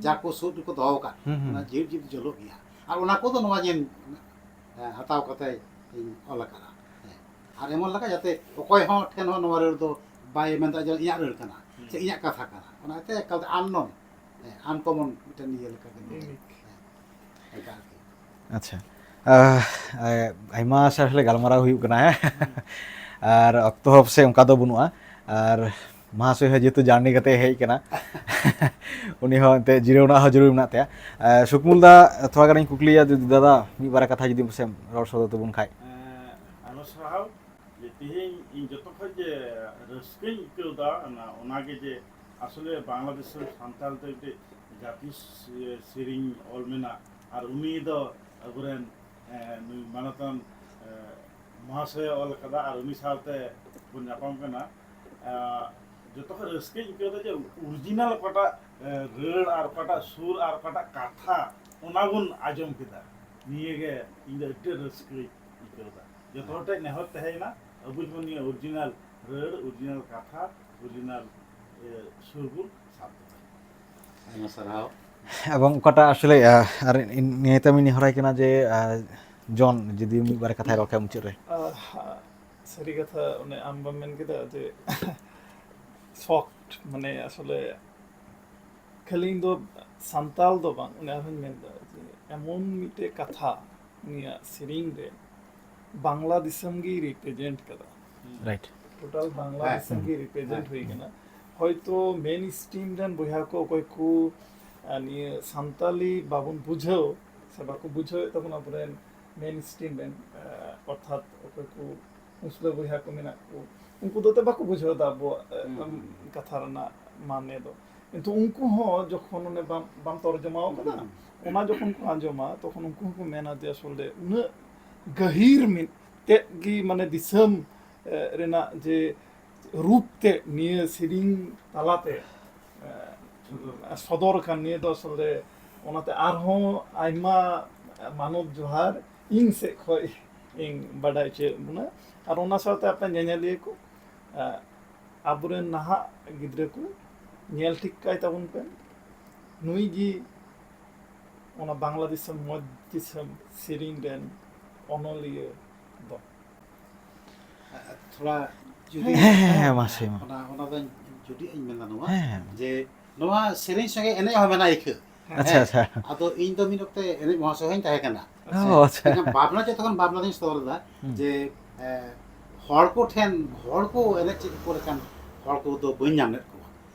ᱡᱟ ᱠᱚ ᱥᱩᱫ ᱠᱚ ᱫᱚᱦᱚ ᱟᱠᱟᱫ ᱚᱱᱟ ᱡᱤᱵᱽ ᱡᱤᱵᱽ ᱡᱚᱞᱚᱜ ᱜᱮᱭᱟ ᱟᱨ ᱚᱱᱟ ᱠᱚᱫᱚ ᱱᱚᱣᱟ ᱧᱮᱞ ᱦᱟᱛᱟᱣ ᱠᱟᱛᱮ ᱤᱧ ᱚᱞ ᱟᱠᱟᱫᱟ আর এমন লাগা যাতে অকয় হন ঠেন হন নওয়ার ᱫᱚ বাই মেনতা যে ইয়া রড় কানা সে ইয়া কথা কানা ওনাতে একাল আননন আনকমন মিটেন ইয়ে লেখা কেন এটা আর কি আচ্ছা আইমা আসলে গালমারাও হুᱭᱩᱜ ᱠᱟᱱᱟ আর অক্ত সে অনকা ᱫᱚ ᱵᱟᱹᱱᱩᱜᱼᱟ আর মহাশয় হয়ে যেহেতু জার্নি কাতে হেᱡ ᱠᱟᱱᱟ উনি হন তে জিরাওনা ᱦᱚᱸ ᱡᱟᱹᱨᱩᱲ ᱢᱮᱱᱟᱜ ᱛᱟᱭᱟ সুকমুল দা থোড়া গানিᱧ ᱠᱩᱠᱞᱤᱭᱟ ᱡᱩᱫᱤ ᱫᱟᱫᱟ ᱢᱤᱫ ᱵᱟᱨ ᱠᱟᱛᱷᱟ ᱡᱩᱫᱤ ᱯᱟᱥᱮᱢ ᱨᱚᱲ ᱥᱚᱫᱚᱨ ᱛᱟᱵᱚᱱ ᱠᱷᱟᱡ ᱟᱱᱚ ᱥᱟᱦᱟᱣ ᱡᱮ ᱛᱮᱦᱮᱧ ᱤᱧ ᱡᱚᱛᱚ ᱠᱷᱚᱡ ᱡᱮ ᱨᱟᱹᱥᱠᱟᱹᱧ ᱟᱹᱭᱠᱟᱹᱣᱫᱟ ᱚᱱᱟᱜᱮ ᱡᱮ ᱟᱥᱚᱞᱮ ᱵᱟᱝᱞᱟᱫᱮশ ᱥᱟᱱᱛᱟᱞ ᱛᱮ ᱢᱤᱫᱴᱮᱡ ᱡᱟᱹᱛᱤ ᱥᱮᱨᱮᱧ ᱚᱞ ᱢᱮᱱᱟᱜ ᱟᱨ ᱩᱱᱤ ᱫᱚ ᱟᱵᱚᱨᱮᱱ ᱱᱩᱭ ᱢᱟᱱᱚᱛᱟᱱ মহাশয় ᱚᱞ ᱟᱠᱟᱫᱟ ᱟᱨ ᱩᱱᱤ ᱥᱟᱶᱛᱮ ᱵᱚᱱ ᱧᱟᱯᱟᱢ ᱠᱟᱱᱟ ᱡᱚᱛᱚ ᱠᱷᱚᱡ ᱨᱟᱹᱥᱠᱟᱹᱧ ᱟᱹᱭᱠᱟᱹᱣᱫᱟ ᱡᱮ ᱚᱨᱤᱡᱤᱱᱟᱞ ᱚᱠᱟᱴᱟᱜ ᱨᱟᱹᱲ ᱟᱨ ᱚᱠᱟᱴᱟᱜ ᱥᱩᱨ ᱟᱨ ᱚᱠᱟᱴᱟᱜ ᱠᱟᱛᱷᱟ ᱚᱱᱟ ᱵᱚᱱ ᱟᱸᱡᱚᱢ ᱠᱮᱫᱟ ᱱᱤᱭᱟᱹᱜᱮ ᱤᱧ ᱫᱚ ᱟᱹᱰᱤ ᱨᱟᱹᱥᱠᱟᱹᱧ ᱟᱹᱭᱠᱟᱹᱣᱫᱟ ᱡᱚᱛᱚ ᱦᱚᱲ ᱴᱷᱮᱡ ᱱᱮᱦᱚᱨ ᱛᱟᱦᱮᱸᱭᱮᱱᱟ ᱟᱵᱚ ᱡᱮᱢᱚᱱ ᱱᱤᱭᱟᱹ ᱚᱨᱤᱡᱤᱱᱟᱞ ᱨᱟᱹᱲ ᱚᱨᱤᱡᱤᱱᱟল ᱠᱟᱛᱷᱟ ᱚᱨᱤᱡᱤᱱᱟল ᱥᱩᱨ ᱵᱚᱱ ᱥᱟᱵ ᱫᱚᱦᱚᱭᱟ ᱟᱭᱢᱟ ᱥᱟᱨᱦᱟᱣ এবং ওকাটা আসলে আর নিয়েতে আমি নেহরাই কিনা যে জন যদি মিদবারে কথায় রক্ষা মুচাᱹᱫ রে ᱥᱟᱹᱨᱤ ᱠᱟᱛᱷᱟ ᱚᱱᱮ ᱟᱢ ᱵᱟᱢ ᱢᱮᱱ ᱠᱮᱫᱟ ᱡᱮ ᱥᱚᱠᱴ ᱢᱟᱱᱮ ᱟᱥᱚᱞᱮ ᱠᱷᱟᱹᱞᱤ ᱤᱧ ᱫᱚ ᱥᱟᱱᱛᱟᱞ ᱫᱚ ᱵᱟᱝ ᱚᱱᱮ ᱟᱨᱦᱚᱸᱧ ᱢᱮᱱᱫᱟ ᱡᱮ ᱮᱢᱚᱱ ᱢᱤᱫᱴᱮᱡ ᱠᱟᱛᱷᱟ ᱩᱱᱤᱭᱟᱜ ᱥᱮᱨᱮᱧ ᱨᱮ ᱵᱟᱝᱞᱟ ᱫᱤᱥᱚᱢ ᱜᱮᱭ ᱨᱤᱯᱨᱮᱡᱮন্ট ᱠᱟᱫᱟ রাইট টোটাল বাংলা হ্যাঁ। দিশম ᱜᱮ রিপ্রেজেন্ট ᱦᱩᱭ ᱠᱟᱱᱟ ᱦᱚᱭᱛᱳ ᱢᱮᱱ ᱥᱴᱨᱤᱢ ᱨᱮᱱ ᱵᱚᱭᱦᱟ ᱠᱚ ᱚᱠᱚᱭ ᱠᱚ ᱱᱤᱭᱟᱹ ᱥᱟᱱᱛᱟᱞᱤ ᱵᱟᱵᱚᱱ ᱵᱩᱡᱷᱟᱹᱣ ᱥᱮ ᱵᱟᱠᱚ ᱵᱩᱡᱷᱟᱹᱣᱮᱫ ᱛᱟᱵᱚᱱᱟ ᱟᱵᱚᱨᱮᱱ ᱢᱮᱱ ᱥᱴᱨᱤᱢ ᱨᱮᱱ ᱚᱨᱛᱷᱟᱛ ᱚᱠᱚᱭ ᱠᱚ ᱢᱩᱥᱞᱟᱹ ᱵᱚᱭᱦᱟ ᱠᱚ ᱢᱮᱱᱟᱜ ᱠᱚ ᱩᱱᱠᱩ ᱫᱚ ᱵᱟᱠᱚ ᱵᱩᱡᱷᱟᱹᱣ ᱫᱟ ᱟᱵᱚᱣᱟᱜ ᱠᱟᱛᱷᱟ ᱨᱮᱱᱟᱜ ᱢᱟᱱᱮ ᱫᱚ ᱠᱤᱱᱛᱩ ᱩᱱᱠᱩ ᱦᱚᱸ ᱡᱚᱠᱷᱚᱱ ᱚᱱᱮ ᱵᱟᱢ ᱛᱚᱨᱡᱚᱢᱟᱣ ᱠᱟᱫᱟ ᱚᱱᱟ ᱡᱚᱠᱷᱚᱱ ᱠᱚ ᱟᱸᱡᱚᱢᱟ ᱛᱚᱠᱷᱚᱱ ᱩᱱᱠᱩ ᱦᱚᱸᱠᱚ ᱢᱮᱱᱟ ᱡᱮ ᱟᱥᱚᱞᱮ ᱩᱱᱟᱹᱜ ᱜᱟᱹᱦᱤᱨ ᱛᱮᱫ ᱜᱮ ᱢᱟᱱᱮ ᱫᱤᱥᱚᱢ ᱨᱮᱱᱟᱜ ᱡᱮ ᱨূᱯ ᱛᱮ ᱱᱤᱭᱟᱹ ᱥᱮᱨᱮᱧ ᱛᱟᱞᱟᱛᱮ ᱥᱚᱫᱚᱨ ᱟᱠᱟᱱ ᱱᱤᱭᱟᱹ ᱫᱚ ᱟᱥᱚᱞᱮ ᱚᱱᱟᱛᱮ ᱟᱨᱦᱚᱸ ᱟᱭᱢᱟ ᱢᱟᱱᱚᱛ ᱡᱚᱦᱟᱨ ᱤᱧ ᱥᱮᱫ ᱠᱷᱚᱡ ᱤᱧ ᱵᱟᱰᱟᱭ ᱦᱚᱪᱚᱭᱮᱫ ᱵᱚᱱᱟ ᱟᱨ ᱚᱱᱟ ᱥᱟᱶᱛᱮ ᱟᱯᱮ ᱧᱮᱧᱮᱞᱤᱭᱟᱹ ᱠᱚ ᱟᱵᱚᱨᱮᱱ ᱱᱟᱦᱟᱜ ᱜᱤᱫᱽᱨᱟᱹ ᱠᱚ ᱧᱮᱞ ᱴᱷᱤᱠ ᱠᱟᱭ ᱛᱟᱵᱚᱱ ᱯᱮ ᱱᱩᱭ ᱜᱮ ᱚᱱᱟ ᱵᱟᱝᱞᱟ ᱫᱤᱥᱚᱢ ᱢᱚᱡᱽ ᱫᱤᱥᱚᱢ ᱥᱮᱨᱮᱧ ᱨᱮᱱ ᱚᱱᱚᱞᱤᱭᱟᱹ ᱫᱚ ᱛᱷᱚᱲᱟ ᱡᱩᱫᱤ ᱦᱮᱸ ᱢᱟᱥᱮ ᱢᱟ ᱚᱱᱟ ᱫᱚ ᱡᱩᱫᱤ ᱤᱧ ᱢᱮᱱᱟ ᱱᱚᱣᱟ ᱦᱮᱸ ᱡᱮ ᱱᱚᱣᱟ ᱥᱮᱨᱮᱧ ᱥᱚᱸᱜᱮ ᱮᱱᱮᱡ ᱦᱚᱸ ᱢᱮᱱᱟᱜᱼᱟ ᱤᱠᱷᱟᱹ আচ্ছা আচ্ছা ᱟᱫᱚ ᱤᱧ ᱫᱚ ᱢᱤᱫ ᱚᱠᱛᱮ ᱮᱱᱮᱡ ᱢᱚᱦᱟᱥᱚᱭ ᱦᱚᱧ ᱛᱟᱦᱮᱸ ᱠᱟᱱᱟ ও আচ্ছা ᱢᱮᱱᱠᱷᱟᱱ ᱵᱷᱟᱵᱽᱱᱟ ᱪᱮᱫ ᱛᱚᱠᱷᱚᱱ ᱵᱷᱟᱵᱽᱱᱟ ᱫᱚᱧ ᱥᱚᱫᱚᱨ ᱞᱮᱫᱟ ᱡᱮ ᱦᱚᱲ ᱠᱚ ᱴᱷᱮᱱ ᱦᱚᱲ ᱠᱚ ᱮᱱᱮᱡ ᱪᱮᱫ ᱠᱚ ᱞᱮᱠᱟᱱ ᱦᱚᱲ ᱠᱚᱫᱚ ᱵᱟᱹᱧ ᱧᱟᱢ ᱞᱮᱫ ᱠᱚᱣᱟ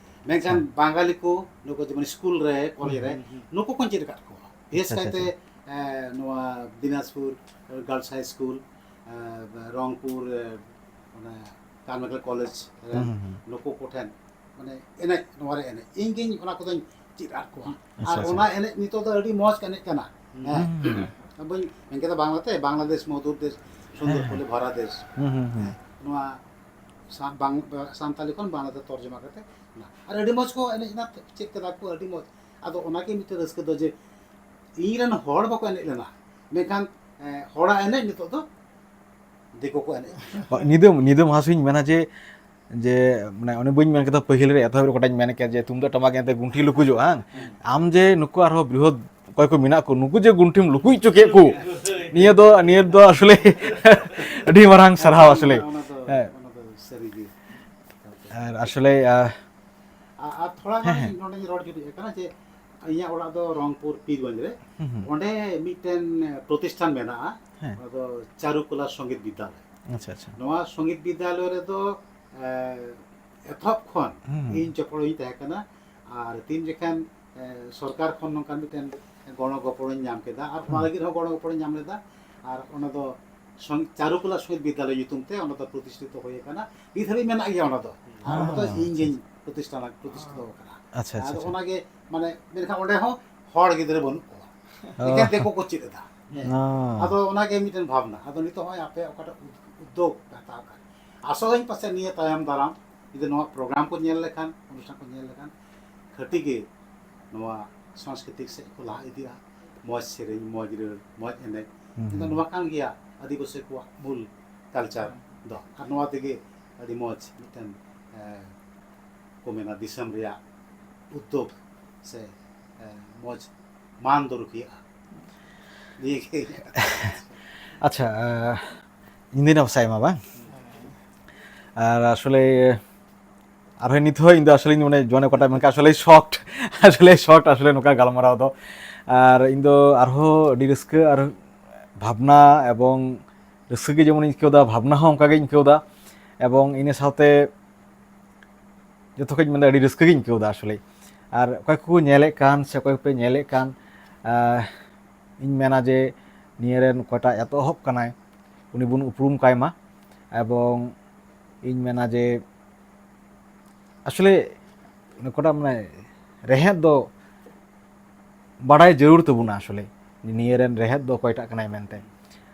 ᱢᱮᱱᱠᱷᱟন ᱵᱟঙᱟᱞᱤ ᱠᱚ ᱱᱩᱠᱩ ᱡᱮᱢᱚᱱ ᱥᱠᱩᱞ ᱨᱮ ᱠᱚᱞᱮᱡᱽ ᱨᱮ ᱱᱩᱠᱩ ᱠᱚᱧ ᱪᱮᱫ ᱟᱠᱟᱫ ᱠᱚᱣᱟ ᱵᱤশেষ আচ্ছা, ᱠᱟᱭতে ᱱᱚᱣᱟ ᱫᱤᱱᱟᱡᱽᱯᱩᱨ ᱜᱟর্লস হাই স্কুল রংপুর মানে কালমেঘাল কলেজ ᱱᱩᱠᱩ ᱠᱚᱴᱷᱮᱱ ᱢᱟᱱᱮ ᱮᱱᱮᱡ ᱱᱚᱣᱟ ᱨᱮ ᱮᱱᱮᱡ ᱤᱧ ᱜᱤᱧ ᱚᱱᱟ ᱠᱚᱫᱚᱧ ᱪᱮᱫ ᱟᱫ ᱠᱚᱣᱟ আচ্ছা, ᱟর আচ্ছা। ᱚᱱᱟ ᱮᱱᱮᱡ ᱱᱤᱛᱚᱜ ᱫᱚ ᱟᱹᱰᱤ ᱢᱚᱡᱽ ᱮᱱᱮᱡ ᱠᱟᱱᱟ ᱦᱮᱸ ᱵᱟᱹᱧ ᱢᱮᱱ ᱠᱮᱫᱟ ᱵᱟᱝᱞᱟᱛᱮ ᱵᱟᱝᱞᱟদেশ মধুর দেশ সুন্দর বলে ভরা দেশ ᱱᱚᱣᱟ ᱥᱟᱱᱛᱟᱞᱤ ᱠᱷᱚᱱ ᱵᱟᱝᱞᱟᱛᱮ ᱛᱚᱨᱡᱚᱢᱟ ᱠᱟᱛᱮ ᱟᱨ ᱟᱹᱰᱤ ᱢᱚᱡᱽ ᱠᱚ ᱮᱱᱮᱡ ᱮᱱᱟ ᱪᱮᱫ ᱠᱮᱫᱟ ᱠᱚ ᱟᱹᱰᱤ ᱢᱚᱡᱽ ᱟᱫᱚ ᱚᱱᱟᱜᱮ ᱢᱤᱫᱴᱮᱱ ᱨᱟᱹᱥᱠᱟᱹ ᱫᱚ ᱡᱮ ᱤᱧᱨᱮᱱ ᱦᱚᱲ ᱵᱟᱠᱚ ᱮᱱᱮᱡ ᱞᱮᱱᱟ ᱢᱮᱱᱠᱷᱟᱱ ᱦᱚᱲᱟᱜ ᱮᱱᱮᱡ ᱱᱤᱛᱚᱜ ᱫᱚ ᱫᱤᱠᱩ ᱠᱚ ᱮᱱᱮᱡ ᱧᱤᱫᱟᱹ ᱢᱟᱦᱟᱥᱩᱧ ᱢᱮᱱᱟ যে মানে ᱚᱱᱮ ᱵᱟᱹᱧ ᱢᱮᱱ ᱠᱮᱫᱟ ᱯᱟᱹᱦᱤᱞ ᱨᱮ ᱮᱛᱚᱦᱚᱵ ᱨᱮ ᱠᱚᱴᱟᱧ ᱢᱮᱱ ᱠᱮᱫᱟ ᱡᱮ ᱛᱩᱢᱫᱟᱜ ᱴᱟᱢᱟᱠ ᱮᱱᱛᱮ ᱜᱩᱱᱴᱷᱤ ᱞᱩᱠᱩᱡᱚᱜ ᱦᱟᱝ ᱟᱢ ᱡᱮ ᱱᱩᱠᱩ ᱟᱨᱦᱚᱸ ᱵᱨᱤᱦᱚᱫ ᱚᱠᱚᱭ ᱠᱚ ᱢᱮᱱᱟᱜ ᱠᱚ ᱱᱩᱠᱩ ᱡᱮ ᱜᱩᱱᱴᱷᱤᱢ ᱞᱩᱠᱩᱡ ᱦᱚᱪᱚ ᱠᱮᱫ ᱠᱚ ᱱᱤᱭᱟᱹ ᱫᱚ ᱟᱥᱚᱞᱮ ᱟᱹᱰᱤ ᱢᱟᱨᱟᱝ ᱥᱟᱨᱦᱟᱣ ᱟᱥᱚᱞᱮ ᱚᱱᱟ ᱫᱚ ᱥᱟᱹᱨᱤᱜᱮ আর আসলে ᱟᱨ ᱛᱷᱚᱲᱟ ᱜᱟᱱ ᱱᱚᱰᱮᱧ ᱨᱚᱲ ᱡᱩᱫᱤᱜ ᱠᱟᱱᱟ ᱡᱮ ᱤᱧᱟᱹᱜ ᱚᱲᱟᱜ ᱫᱚ ᱨᱚᱝᱯᱩᱨ ᱯᱤᱨᱜᱚᱸᱡᱽ ᱨᱮ ᱚᱸᱰᱮ ᱢᱤᱫᱴᱮᱱ ᱯᱨᱚᱛᱤষ্ঠাᱱ ᱢᱮᱱᱟᱜᱼᱟ ᱚᱱᱟ ᱫᱚ ᱪᱟᱨᱩᱠᱚᱞᱟ ᱥᱚᱝᱜীত ᱵᱤᱫᱽᱫᱟᱞᱚᱭ আচ্ছা আচ্ছা ᱱᱚᱣᱟ ᱥᱚᱝᱜীᱛ ᱵᱤᱫᱽᱫᱟᱞᱚᱭ ᱨᱮᱫᱚ ᱮᱛᱚᱦᱚᱵ ᱠᱷᱚᱱ ᱤᱧ ᱪᱚᱯᱚᱲᱤᱧ ᱛᱟᱦᱮᱸ ᱠᱟᱱᱟ ᱟᱨ ᱛᱤᱱ ᱡᱚᱠᱷᱚᱱ ᱥᱚᱨᱠᱟর ᱠᱷᱚᱱ ᱱᱚᱝᱠᱟᱱ ᱢᱤᱫᱴᱮᱱ ᱜᱚᱲᱚ ᱜᱚᱯᱚᱲᱚᱧ ᱧᱟᱢ ᱠᱮᱫᱟ ᱟᱨ ᱚᱱᱟ ᱞᱟᱹᱜᱤᱫ ᱦᱚᱸ ᱜᱚᱲᱚ ᱜᱚᱯᱚᱲᱚᱧ ᱧᱟᱢ ᱞᱮᱫᱟ ᱟᱨ ᱚᱱᱟ ᱫᱚ ᱪᱟᱨᱩᱠᱚᱞᱟ ᱥᱚᱝᱜীᱛ ᱵᱤᱫᱽᱫᱟᱞᱚᱭ ᱧᱩᱛᱩᱢ ᱛᱮ ᱚᱱᱟ ᱫᱚ ᱯᱨᱚᱛᱤষ্ঠিত ᱦᱩᱭ ᱟᱠᱟᱱᱟ ᱱᱤᱛ ᱦᱟᱹᱵᱤᱡ ᱢᱮᱱᱟᱜ ᱜᱮᱭᱟ ᱚᱱᱟ ᱫᱚ ᱟᱨ ᱚᱱᱟ ᱫᱚ ᱤᱧ ᱜᱤᱧ ᱯᱨᱚᱛᱤষ্ঠিᱛ ᱟᱠᱟᱱᱟ আচ্ছা আচ্ছা ᱟᱫᱚ ᱚᱱᱟᱜᱮ ᱢᱟᱱে ᱢᱮᱱᱠᱷᱟᱱ ᱚᱸᱰᱮ ᱦᱚᱸ ᱦᱚᱲ ᱜᱤᱫᱽᱨᱟᱹ ᱵᱟᱹᱱᱩᱜ ᱠᱚᱣᱟ ᱮᱠᱷᱮᱱ ᱫᱤᱠᱩ ᱠᱚ ᱪᱮᱫ ᱮᱫᱟ ᱟᱫᱚ ᱚᱱᱟᱜᱮ ᱢᱤᱫᱴᱮᱱ ᱵᱷᱟᱵᱽᱱᱟ ᱟᱫᱚ ᱱᱤᱛᱚᱜ ᱦᱚᱸ ᱟᱯᱮ ᱚᱠᱟᱴᱟᱜ ᱩদ্যোগ ᱦᱟᱛᱟᱣ ᱠᱟᱜ ᱟᱥᱚᱜ ᱯᱟᱥᱮ ᱱᱤᱭᱟᱹ ᱛᱟᱭᱚᱢ ᱫᱟᱨᱟᱢ ᱡᱩᱫᱤ ᱱᱚᱣᱟ ᱯᱨᱳᱜᱨᱟᱢ ᱠᱚ ᱧᱮᱞ ᱞᱮᱠᱷᱟᱱ ᱚᱱᱩᱥᱴᱷᱟᱱ ᱠᱚ ᱧᱮᱞ ᱞᱮᱠᱷᱟᱱ ᱠᱷᱟᱹᱴᱤ ᱜᱮ ᱱᱚᱣᱟ ᱥᱟংস্কৃতিক ᱥᱮᱫ ᱠᱚ ᱞᱟᱦᱟ ᱤᱫᱤᱜᱼᱟ ᱢᱚᱡᱽ ᱥᱮᱨᱮᱧ ᱢᱚᱡᱽ ᱨᱟᱹᱲ ᱢᱚᱡᱽ ᱮᱱᱮᱡ ᱠᱤᱱᱛᱩ ᱱᱚᱣᱟ ᱠᱟᱱ ᱜᱮᱭᱟ ᱟᱹᱫᱤᱵᱟᱹᱥᱤ ᱠᱚᱣᱟᱜ ᱢᱩᱞ ᱠᱟᱞᱪᱟᱨ ᱫᱚ ᱟᱨ ᱱᱚᱣᱟ ᱛᱮᱜᱮ ᱟᱹᱰᱤ ᱢᱚᱡᱽ ᱢᱤᱫᱴᱮᱱ ᱠᱚ ᱢᱮᱱᱟ ᱫᱤᱥᱚᱢ ᱨᱮᱭᱟᱜ ᱩদ্যোগ ᱥᱮ ᱢᱚᱡᱽ মান ᱫᱚ ᱨᱩᱠᱷᱤᱭᱟᱹᱜᱼᱟ ᱱᱤᱭᱟᱹᱜᱮ আচ্ছা ইন্দিন অবস্থায় মা বাং আর আসলে ᱟᱨᱦᱚᱸ ᱱᱤᱛ ᱦᱚᱸ ᱤᱧ ᱫᱚ ᱟᱥᱚᱞᱮ ᱢᱟᱱᱮ ᱡᱚᱱᱮ ᱠᱚᱴᱟ ᱢᱮᱱᱠᱷᱟᱱ ᱟᱥᱚᱞᱮ ᱥᱚᱠᱴ ᱟᱥᱚᱞᱮ ᱱᱚᱝᱠᱟ ᱜᱟᱞᱢᱟᱨᱟᱣ ᱫᱚ ᱟᱨ ᱤᱧ ᱫᱚ ᱟᱨᱦᱚᱸ ᱟᱹᱰᱤ ᱨᱟᱹᱥᱠᱟᱹ ᱟᱨ ᱵᱷᱟᱵᱽᱱᱟ ᱮᱵᱚᱝ ᱨᱟᱹᱥᱠᱟᱹ ᱜᱮ ᱡᱮᱢᱚᱱᱤᱧ ᱟᱹᱭᱠᱟᱹᱣᱫᱟ ᱵᱷᱟᱵᱽᱱᱟ ᱦᱚᱸ ᱚᱱᱠᱟᱜᱤᱧ ᱟᱹᱭᱠᱟᱹᱣᱫᱟ ᱮᱵᱚᱝ ᱤᱱᱟᱹ ᱥᱟᱶᱛᱮ ᱡᱚᱛᱚ ᱠᱷᱚᱡ ᱢᱮᱱᱫᱟ ᱟᱹᱰᱤ ᱨᱟᱹᱥᱠᱟᱹ ᱜᱤᱧ ᱟᱹᱭᱠᱟᱹᱣᱫᱟ ᱟᱥᱚᱞᱮ ᱟᱨ ᱚᱠᱚᱭ ᱠᱚ ᱧᱮᱞᱮᱫ ᱠᱟᱱ ᱥᱮ ᱚᱠᱚᱭ ᱠᱚᱯᱮ ᱧᱮᱞᱮᱫ ᱠᱟᱱ ᱤᱧ ᱢᱮᱱᱟ ᱡᱮ ᱱᱤᱭᱟᱹ ᱨᱮᱱ ᱚᱠᱚᱭᱴᱟᱜ ᱮᱛᱚᱦᱚᱵ ᱠᱟᱱᱟᱭ উনি ᱵᱚᱱ ᱩᱯᱨᱩᱢ ᱠᱟᱭ ᱢᱟ এবং ᱤᱧ ᱢᱮᱱᱟ ᱡᱮ আসলে ᱱᱩᱠᱩᱴᱟᱜ মানে রেহেদ ᱫᱚ বাড়াই জরুর তবুনা আসলে নিয়ে রেন রেহেদ ᱫᱚ ᱚᱠᱚᱭᱴᱟᱜ ᱠᱟᱱᱟᱭ ᱢᱮᱱᱛᱮ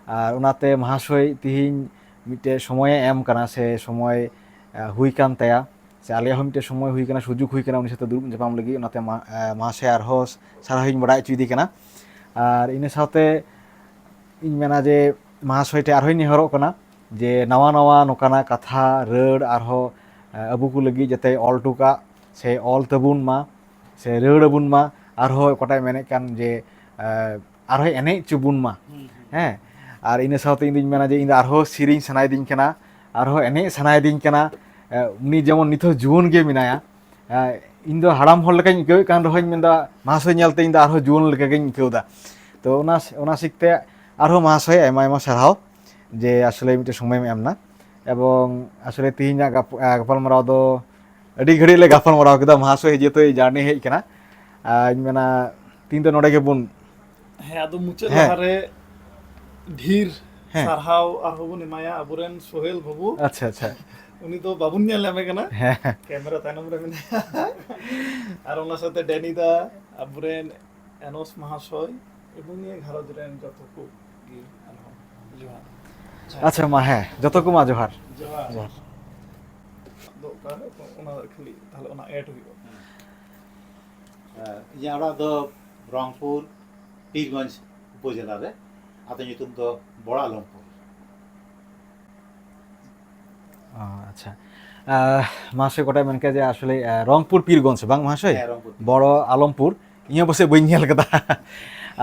আর ᱚᱱᱟᱛᱮ ᱢᱟᱦᱟᱥᱚᱭ ᱛᱤᱦᱤᱧ ᱢᱤᱫᱴᱮᱡ ᱥᱚᱢᱚᱭᱮ ᱮᱢ ᱠᱟᱱᱟ ᱥᱮ ᱥᱚᱢᱚᱭ ᱦᱩᱭ ᱠᱟᱱ ᱛᱟᱭᱟ ᱥᱮ ᱟᱞᱮᱭᱟᱜ ᱦᱚᱸ ᱢᱤᱫᱴᱮᱡ ᱥᱚᱢᱚᱭ ᱦᱩᱭ ᱠᱟᱱᱟ ᱥᱩᱡᱳᱜᱽ ᱦᱩᱭ ᱠᱟᱱᱟ ᱩᱱᱤ ᱥᱟᱛᱮ ᱫᱩᱲᱩᱵ ᱧᱟᱯᱟᱢ ᱞᱟᱹᱜᱤᱫ ᱚᱱᱟᱛᱮ ᱢᱟᱦᱟᱥᱚᱭ ᱟᱨᱦᱚᱸ ᱥᱟᱨᱦᱟᱣᱤᱧ ᱵᱟᱲᱟᱭ ᱦᱚᱪᱚᱭᱮᱫᱮ ᱠᱟᱱᱟ আর ᱤᱱᱟᱹ ᱥᱟᱶᱛᱮ ᱤᱧ ᱢᱮᱱᱟ ᱡᱮ ᱢᱟᱦᱟᱥᱚᱭ ᱴᱷᱮᱡ ᱟᱨᱦᱚᱸᱧ ᱱᱮᱦᱚᱨᱚᱜ ᱠᱟᱱᱟ ᱡᱮ ᱱᱟᱣᱟ ᱱᱟᱣᱟ ᱱᱚᱝᱠᱟᱱᱟᱜ ᱠᱟᱛᱷᱟ ᱨᱟᱹᱲ ᱟᱨᱦᱚᱸ ᱟᱵᱚ ᱠᱚ ᱞᱟᱹᱜᱤᱫ ᱡᱟᱛᱮ ᱚᱞ ᱦᱚᱴᱚ ᱠᱟᱜ ᱥᱮ ᱚᱞ ᱛᱟᱵᱚᱱ ᱢᱟ ᱥᱮ ᱨᱟᱹᱲ ᱟᱵᱚᱱ ᱢᱟ ᱟᱨᱦᱚᱸ ᱚᱠᱟᱴᱟᱜ ᱢᱮᱱᱮᱫ ᱠᱟᱱ ᱡᱮ ᱟᱨᱦᱚᱸ ᱮᱱᱮᱡ ᱦᱚᱪᱚ ᱵᱚᱱ ᱢᱟ ᱦᱮᱸ ᱟᱨ ᱤᱱᱟᱹ ᱥᱟᱶᱛᱮ ᱤᱧ ᱫᱩᱧ ᱢᱮᱱᱟ ᱡᱮ ᱤᱧ ᱫᱚ ᱟᱨᱦᱚᱸ ᱥᱮᱨᱮᱧ ᱥᱟᱱᱟᱭᱤᱫᱤᱧ ᱠᱟᱱᱟ ᱟᱨᱦᱚᱸ ᱮᱱᱮᱡ ᱥᱟᱱᱟᱭᱤᱫᱤᱧ ᱠᱟᱱᱟ ᱩᱱᱤ ᱡᱮᱢᱚন ᱱᱤᱛᱚᱜ ᱡᱩᱣᱟᱹᱱ ᱜᱮ ᱢᱮᱱᱟᱭᱟ ᱤᱧ ᱫᱚ ᱦᱟᱲᱟᱢ ᱦᱚᱲ ᱞᱮᱠᱟᱧ ᱟᱹᱭᱠᱟᱹᱣᱮᱫ ᱠᱟᱱ ᱨᱮᱦᱚᱸᱧ ᱢᱮᱱᱫᱟ ᱢᱟᱦᱟᱥᱚᱭ ᱧᱮᱞᱛᱮ ᱤᱧ ᱫᱚ ᱟᱨᱦᱚᱸ ᱡᱩᱣᱟᱹᱱ ᱞᱮᱠᱟᱜᱤᱧ ᱟᱹᱭᱠᱟᱹᱣᱫᱟ ᱛᱚ ᱚᱱᱟ ᱥᱤᱠᱛᱮ ᱟᱨᱦᱚᱸ ᱢᱟᱦᱟᱥᱚᱭ ᱟᱭᱢᱟ ᱟᱭᱢᱟ ᱥᱟᱨᱦᱟᱣ ᱡᱮ ᱟᱥᱚᱞᱮ ᱢᱤᱫᱴᱮᱱ ᱥᱚᱢᱚᱭᱮᱢ ᱮᱢᱱᱟ ᱮᱵᱚᱝ ᱟᱥᱚᱞᱮ ᱛᱤᱦᱤᱧᱟᱜ ᱜᱟᱯᱟᱞᱢᱟᱨᱟᱣ ᱫᱚ ᱟᱹᱰᱤ ᱜᱷᱟᱹᱲᱤᱡ ᱞᱮ ᱜᱟᱯᱟᱞᱢᱟᱨᱟᱣ ᱠᱮᱫᱟ ᱢᱟᱦᱟᱥᱚᱭ ᱡᱮᱦᱮᱛᱩ ᱡᱟᱨᱱᱤ ᱦᱮᱡ ᱠᱟᱱᱟ ᱤᱧ ᱢᱮᱱᱟ ᱛᱤᱦᱤᱧ ᱫᱚ ᱱᱚᱰᱮ ᱜᱮᱵᱚᱱ ᱦᱮᱸ ᱟᱫᱚ ᱢᱩᱪᱟᱹᱫ ᱦᱮᱸ ᱞᱟᱦᱟᱨᱮ ᱰᱷᱤᱨ ᱦᱮᱸ ᱥᱟᱨᱦᱟᱣ ᱟᱨᱦᱚᱸ ᱵᱚᱱ ᱮᱢᱟᱭᱟ ᱟᱵᱚᱨᱮᱱ ᱥᱳহেᱞ ᱵᱟᱹᱵᱩ ᱟᱪᱪᱷᱟ ᱟᱪᱪᱷᱟ উনি তো বাবুন নিয়ে লেমে কেনা হ্যাঁ ক্যামেরা তাইনম রে মেনে আর ওনার সাথে ড্যানিদা আবরেন এনস মহাশয় এবং নিয়ে ঘারজ রেন যত কো গিল আলহাম জোহার আচ্ছা মা হ্যাঁ যত কো মা জোহার জোহার জোহার দো কার ওনা খালি তাহলে ওনা এড হইব ᱤᱧᱟᱹᱜ ᱚᱲᱟᱜ ᱫᱚ ᱨᱚᱝᱯᱩᱨ ᱯᱤᱨᱜᱚᱧᱡᱽ ᱩᱯᱚᱡᱮᱞᱟ ᱨᱮ ᱟᱫᱚ ᱧᱩᱛᱩᱢ ᱫᱚ ᱵᱚᱲᱟ ᱟᱞᱚᱢᱯᱩᱨ আচ্ছা মহাশয় কটাই মেন কে যে আসলে রংপুর পীরগঞ্জ বাং মহাশয় হ্যাঁ, রংপুর পীরগঞ্জ। বড় আলমপুর ইয়া বসে বই নিয়েল কাদা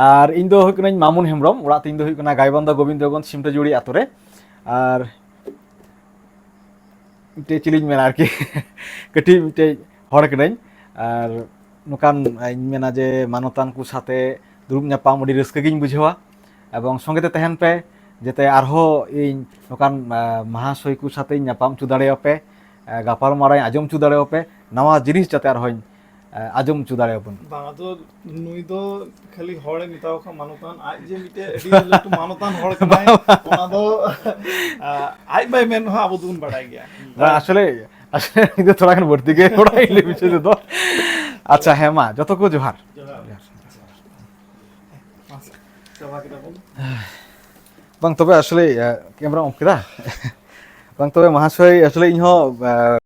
আর ইᱧ ᱫᱚ ᱦᱩᱭᱩᱜ ᱠᱟᱹᱱᱟᱹᱧ ᱢᱟᱢᱩᱱ ᱦᱮᱢᱵᱨᱚᱢ ᱚᱲᱟᱜ ᱛᱤᱧ ᱫᱚ ᱦᱩᱭᱩᱜ ᱠᱟᱱᱟ ᱜᱟᱭᱵᱟᱱᱫᱟ ᱜᱳᱵᱤᱱᱫᱚᱜᱚᱧᱡᱽ ᱥᱤᱢᱴᱟᱡᱩᱲᱤ ᱟᱛᱳ ᱨᱮ ᱟᱨ ᱢᱤᱫᱴᱮᱡ ᱪᱤᱞᱤᱧ ᱢᱮᱱᱟ ᱟᱨᱠᱤ ᱠᱟᱹᱴᱤᱡ ᱢᱤᱫᱴᱮᱡ ᱦᱚᱲ ᱠᱟᱹᱱᱟᱹᱧ ᱟᱨ ᱱᱚᱝᱠᱟᱱ ᱤᱧ ᱢᱮᱱᱟ ᱡᱮ ᱢᱟᱱᱚᱛᱟᱱ ᱠᱚ ᱥᱟᱛᱮ ᱫᱩᱲᱩᱵ ᱧᱟᱯᱟᱢ ᱟᱹᱰᱤ ᱨᱟᱹᱥᱠᱟᱹ ᱜᱤᱧ ᱵᱩᱡᱷᱟᱹᱣᱟ ᱮᱵᱚᱝ ᱥᱚᱸᱜᱮ ᱛᱮ ᱛᱟᱦᱮᱱ ᱯᱮ যাতে আরহো ইᱧ নকান মহাশয় কো সাথে ᱧᱟᱯᱟᱢ ᱪᱚ ᱫᱟᱲᱮᱭᱟᱯᱮ ᱜᱟᱯᱟᱞᱢᱟᱨᱟᱣ ᱟᱸᱡᱚᱢ ᱪᱚ ᱫᱟᱲᱮᱭᱟᱯᱮ ᱱᱟᱣᱟ ᱡᱤᱱᱤᱥ ᱡᱟᱛᱮ ᱟᱨᱦᱚᱸ আঁজᱚম ᱪᱚ ᱫᱟᱲᱮᱭᱟᱵᱚᱱ বাংলা তো নুই তো খালি হড়ে মিতাও খা মানতান আজ যে মিটে এডি লাটু মানতান হড় কানাই ওনা দো আই বাই মেন হা আবো দুন বাড়াই গিয়া আসলে আসলে ಇದು ಥೋड़ा খান ভর্তি গে থোড়া ইলে পিছে দে তো আচ্ছা হ্যাঁ মা যত কো জোহার চাবা কিটা বল bang তবে আসলে ক্যামেরা অন কেদা bang তবে মহাশয় আসলে ইញ